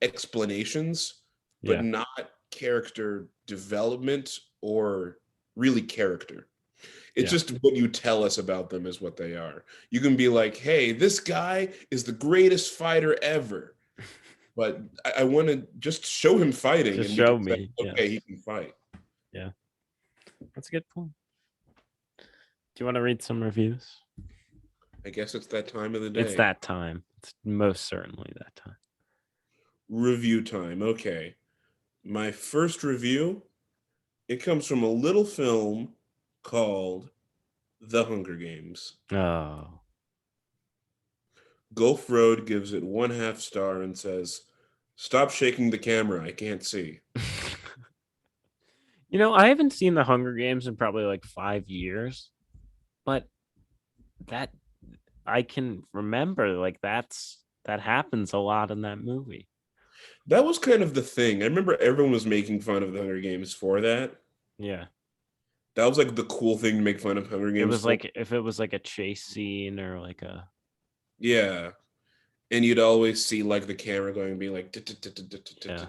explanations, but Yeah, not character development or really character. It's yeah. just what you tell us about them is what they are. You can be like, hey, this guy is the greatest fighter ever. But I want to just show him fighting Just and we can show say, me. okay, he Yes. can fight. Yeah, that's a good point. Do you want to read some reviews? I guess it's that time of the It's day. that time. It's most certainly that time. Review time. Okay. My first review, it comes from a little film called The Hunger Games. Oh. Gulf Road gives it 1/2 star and says, stop shaking the camera. I can't see. I haven't seen the Hunger Games in probably like 5 years, but that I can remember like that happens a lot in that movie. That was kind of the thing. I remember everyone was making fun of the Hunger Games for that. Yeah. That was like the cool thing to make fun of Hunger It Games was for. like if it was like a chase scene or like a Yeah. And you'd always see like the camera going and being like, yeah,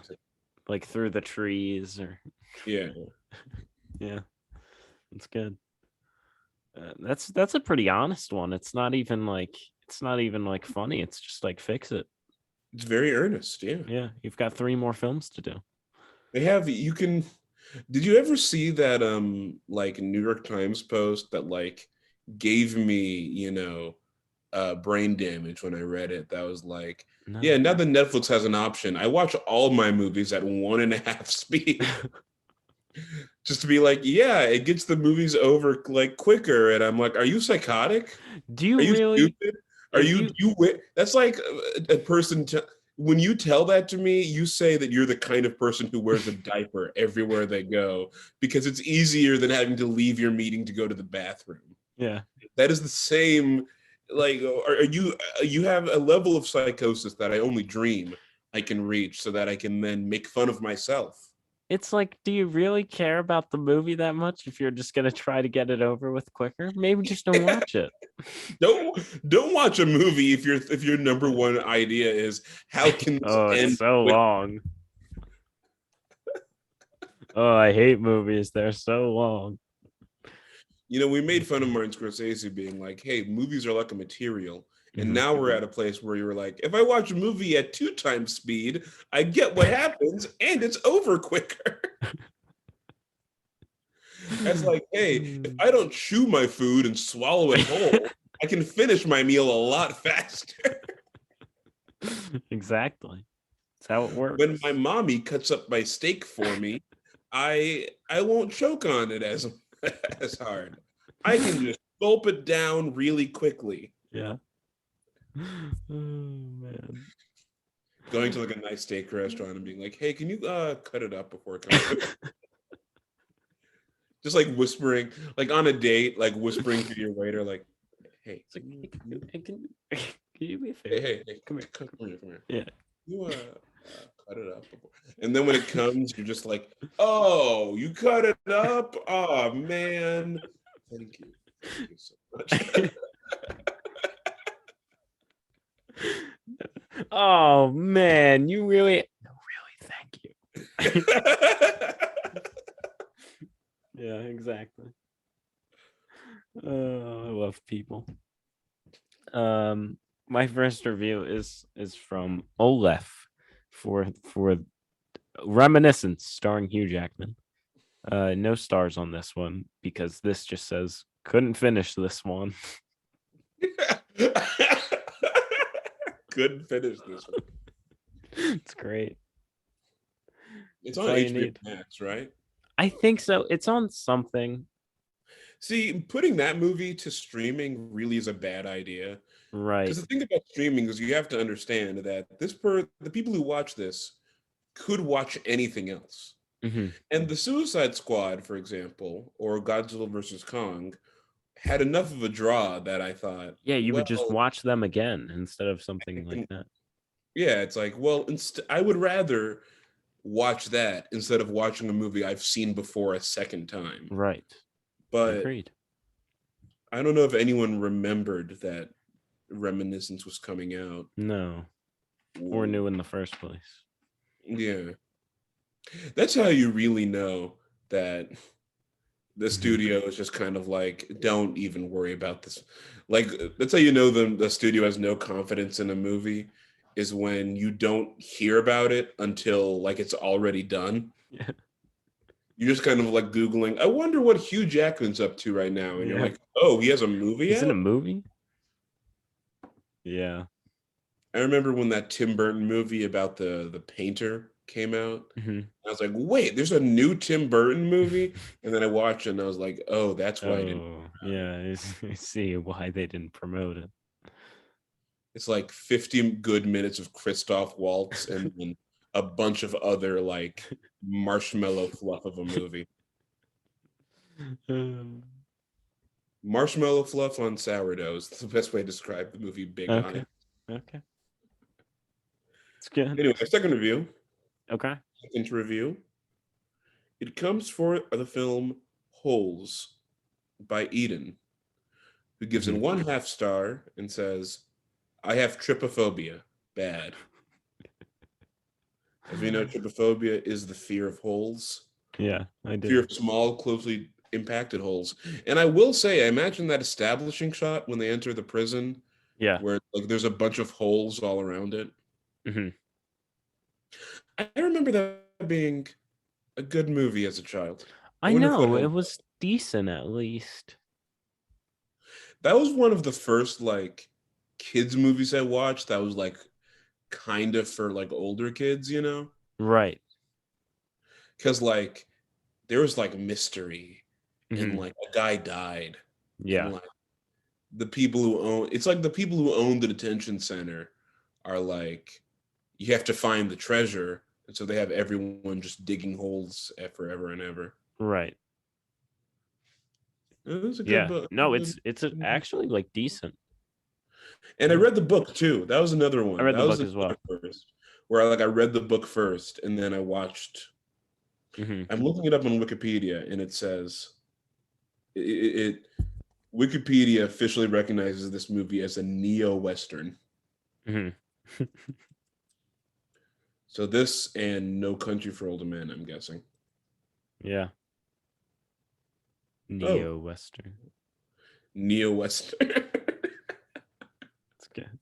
like through the trees or yeah. yeah, it's good. That's a pretty honest one. It's not even like funny. It's just like fix it. It's very earnest. Yeah. Yeah, you've got 3 more films to do. You can, did you ever see that like New York Times post that like gave me, brain damage when I read it? That was like, yeah, No. now that Netflix has an option, I watch all my movies at 1.5 speed. Just to be like, yeah, it gets the movies over like quicker. And I'm like, are you psychotic? Do Are you you really stupid? Are if you you That's like a person when you tell that to me, you say that you're the kind of person who wears a diaper everywhere they go because it's easier than having to leave your meeting to go to the bathroom. yeah. That is the same. Like, you have a level of psychosis that I only dream I can reach so that I can then make fun of myself. It's like, do you really care about the movie that much if you're just gonna try to get it over with quicker? Maybe just don't watch it. Don't watch a movie if your number one idea is how can this Oh, it's end so quick. long. Oh, I hate movies. They're so long. We made fun of Martin Scorsese being like, hey, movies are like a material. And Mhm. now we're at a place where you're like, if I watch a movie at 2 times speed, I get what happens and it's over quicker. That's like, hey, if I don't chew my food and swallow it whole, I can finish my meal a lot faster. Exactly. That's how it When my works. mommy cuts up my steak for me, I won't choke on it as as hard. I can just gulp it down really quickly. Yeah. Oh man. Going to like a nice steak restaurant and being like, "Hey, can you cut it up before it comes to?" Just like whispering, like on a date, like whispering to your waiter, like, "Hey, It's like, can you, hey, can you, can you do me a hey, favor? hey, hey, Come here. come here. Yeah. You cut it up before." And then when it comes, you're just like, "Oh, you cut it up? Oh man, thank you so much." Oh man, you really no, really, thank you. Yeah, exactly. I love people. My first review is from Olef for Reminiscence, starring Hugh Jackman. No stars on this one because this just says couldn't finish this one. Couldn't finish this one. It's great. It's That's on all you HBO need. Max, right? I think so. It's on something. See, putting that movie to streaming really is a bad idea. Right. Because the thing about streaming is you have to understand that the people who watch this could watch anything else. Hmm. And the Suicide Squad, for example, or Godzilla versus Kong, had enough of a draw that I thought, Yeah, you would just well, watch them again instead of I something like can, that. yeah, it's like, well, I would rather watch that instead of watching a movie I've seen before a second time. Right. But Agreed. I don't know if anyone remembered that Reminiscence was coming out. No. Or new in the first place. Yeah. That's how you really know that the studio is just kind of like, don't even worry about this. Like, that's how you know the studio has no confidence in a movie, is when you don't hear about it until like it's already done. Yeah. You're just kind of like Googling, I wonder what Hugh Jackman's up to right now. And you're Yeah. like, oh, he has a movie He's in a out? movie? Yeah. I remember when that Tim Burton movie about the painter came out. Hmm. I was like, wait, there's a new Tim Burton movie? And then I watched it and I was like, oh, that's why I didn't. Oh, yeah. I see why they didn't promote it. It's like 50 good minutes of Christoph Waltz and then a bunch of other like marshmallow fluff of a movie. Marshmallow fluff on sourdough is the best way to describe the movie Big Okay. Eye. Okay. It's good. Anyway, second review. Okay. Second review. It comes for the film Holes by Eden, who gives it Mhm. 1/2 star and says, I have trypophobia. Bad. As we know, trypophobia is the fear of holes, Yeah, I fear do. of small, closely impacted holes. And I will say, I imagine that establishing shot when they enter the prison, Yeah. where like there's a bunch of holes all around it. Hmm. I remember that being a good movie as a child. I I wonder if it know it holds up. was decent at least. That was one of the first like kids movies I watched that was like kind of for like older kids, you know? Right. Because like there was like mystery and Hmm. like a guy died and Yeah. like the people who own it's like the people who own the detention center are like you have to find the treasure, and so they have everyone just digging holes forever and ever. Right. It was a good Yeah. book. No, it's actually like decent. And I Yeah. read the book too. That was another I one. read That the was book as another well. first, where I read the book first and then I watched. Hmm. I'm looking it up on Wikipedia and it says it Wikipedia officially recognizes this movie as a neo-western. Hmm. So this and No Country for Old Men, I'm guessing. Yeah. Oh, Neo Western. neo-western. It's good.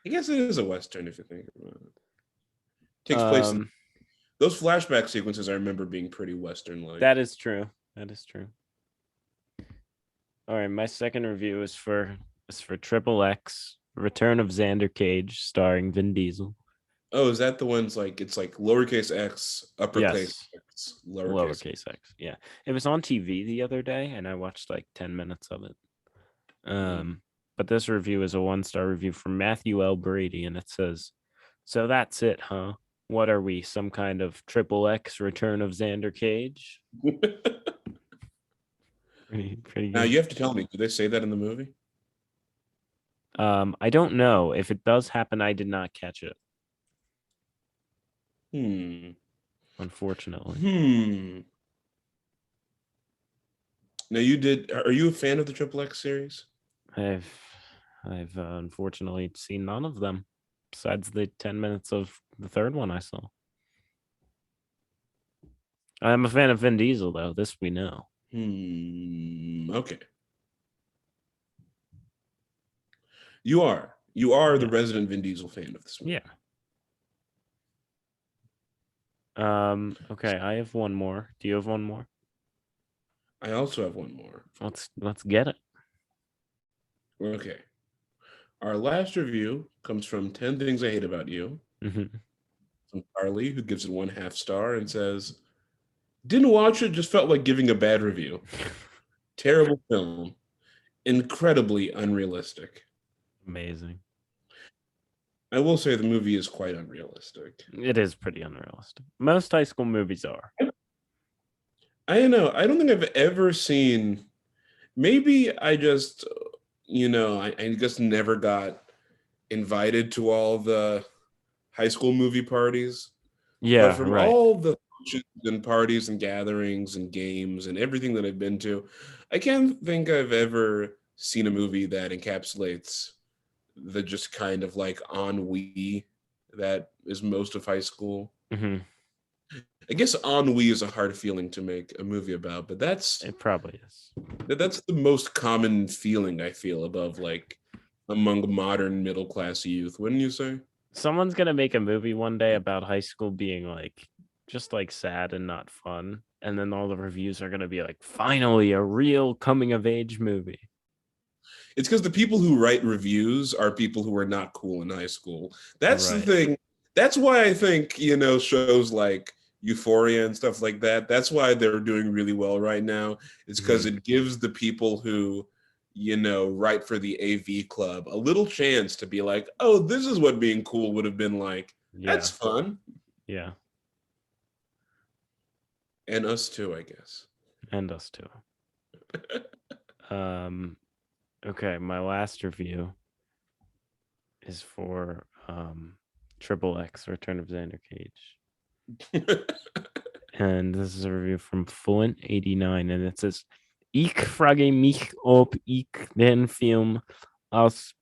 I guess it is a western if you think about it. Takes place in Um, those flashback sequences. I remember being pretty western-like. that is true. That is true. All right, my second review is for Triple X Return of Xander Cage, starring Vin Diesel. Oh, is that the ones like it's like lowercase x, uppercase Yes, x, lowercase? lowercase x. Yeah, it was on TV the other day, and I watched like 10 minutes of it. Mm. But this review is a 1-star review from Matthew L. Brady, and it says, "So that's it, huh? What are we? Some kind of Triple X Return of Xander Cage?" Pretty Now good. you have to tell me, do they say that in the movie? I don't know if it does happen. I did not catch it, Hmm. unfortunately. Hmm. Now you did. Are you a fan of the Triple X series? I've I've unfortunately seen none of them besides the 10 minutes of the third one I saw. I'm a fan of Vin Diesel though. This we know. Okay. You are. You are the Yeah. resident Vin Diesel fan of this movie. Yeah. Okay, I have one more. Do you have one more? I also have one more. Let's get it. Okay. Our last review comes from 10 Things I Hate About You, Mhm. from Carly, who gives it 1/2 star and says, "Didn't watch it, just felt like giving a bad review. Terrible film. Incredibly unrealistic." Amazing. I will say the movie is quite unrealistic. It is pretty unrealistic. Most high school movies are. I don't know. I don't think I've ever seen. Maybe I just, I just never got invited to all the high school movie parties. But Yeah, from right. all the functions and parties and gatherings and games and everything that I've been to, I can't think I've ever seen a movie that encapsulates the just kind of like ennui that is most of high school. Mhm. I guess ennui is a hard feeling to make a movie about, but that's It probably is. that's the most common feeling I feel above like among modern middle class youth, wouldn't you say? Someone's gonna make a movie one day about high school being like just like sad and not fun, and then all the reviews are gonna be like, finally a real coming of age movie. It's because the people who write reviews are people who are not cool in high school. That's the Right. thing. That's why I think, shows like Euphoria and stuff like that, that's why they're doing really well right now. It's because Mhm. it gives the people who, write for the AV club a little chance to be like, oh, this is what being cool would have been like. That's Yeah. fun. Yeah. And us too, I guess. And us too. Um okay, my last review is for Triple X Return of Xander Cage. And this is a review from Fluent89, and it says, "Ich frage mich, ob ich den Film aus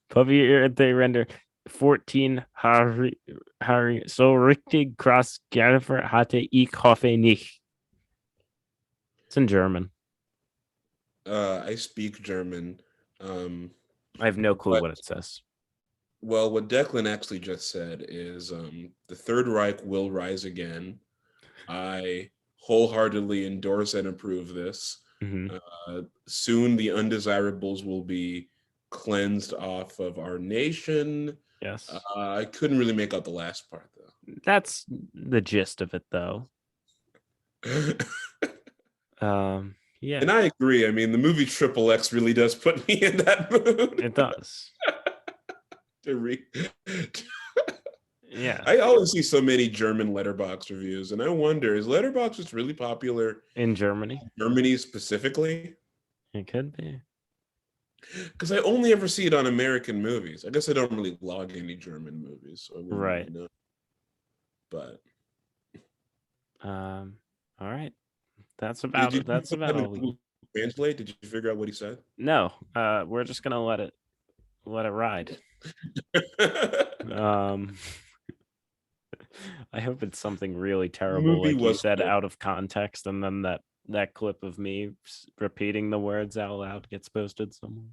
Papier Render 14 Harry so richtig krass gefallen hatte, ich hoffe nicht." It's in German. I speak German. Um, I have no clue but what it says. Well, what Declan actually just said is the Third Reich will rise again. I wholeheartedly endorse and approve this. Mhm. Soon the undesirables will be cleansed off of our nation. Yes. I couldn't really make out the last part That's the gist of it, though. though. Yeah, And I agree. I mean, the movie Triple X really does put me in that mood. it does. to read. Yeah, I always see so many German letterbox reviews, and I wonder, is letterbox just really popular in Germany, in Germany specifically? it could be. Because I only ever see it on American movies. I guess I don't really log any German movies, so I wouldn't Right. really know. But All right. That's did about you it. That's put about that in all we. Google Translate? Did you figure out what he said? No, we're just gonna let it ride. Um, I hope it's something really The terrible, movie like you was said, good. out of context, and then that clip of me repeating the words out loud gets posted somewhere.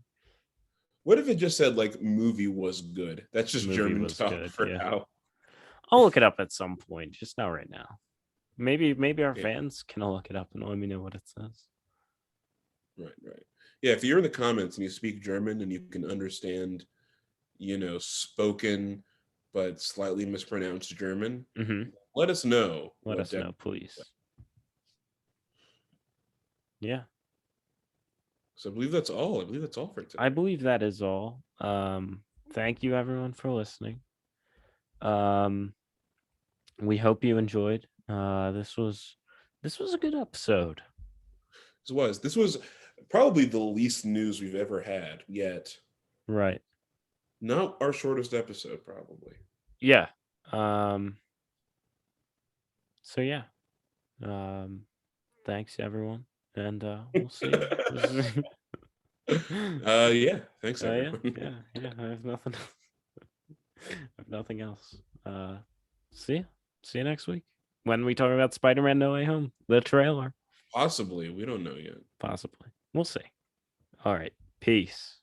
What if it just said like movie was good? That's just Movie German was talk good. for Yeah, how. I'll look it up at some point. Just not right now. Maybe our Yeah, fans can look it up and let me know what it says. right. Yeah, if you're in the comments and you speak German and you can understand, spoken but slightly mispronounced German, Mm-hmm. let us know Let what us deck. know, please. Yeah, So I believe that's all. I believe that's all for I today. believe that is all. Thank you everyone for listening. Um, we hope you enjoyed. This was a good episode. This was probably the least news we've ever had yet. Right. Not our shortest episode, probably. Yeah. Um, so yeah. Um, thanks everyone. And we'll see you. Yeah. Thanks, Yeah, everyone. yeah. I have nothing. I have nothing else. See ya. See you next week when we talk about Spider-Man: No Way Home, the trailer. Possibly. We don't know yet. Possibly. We'll see. All right. Peace.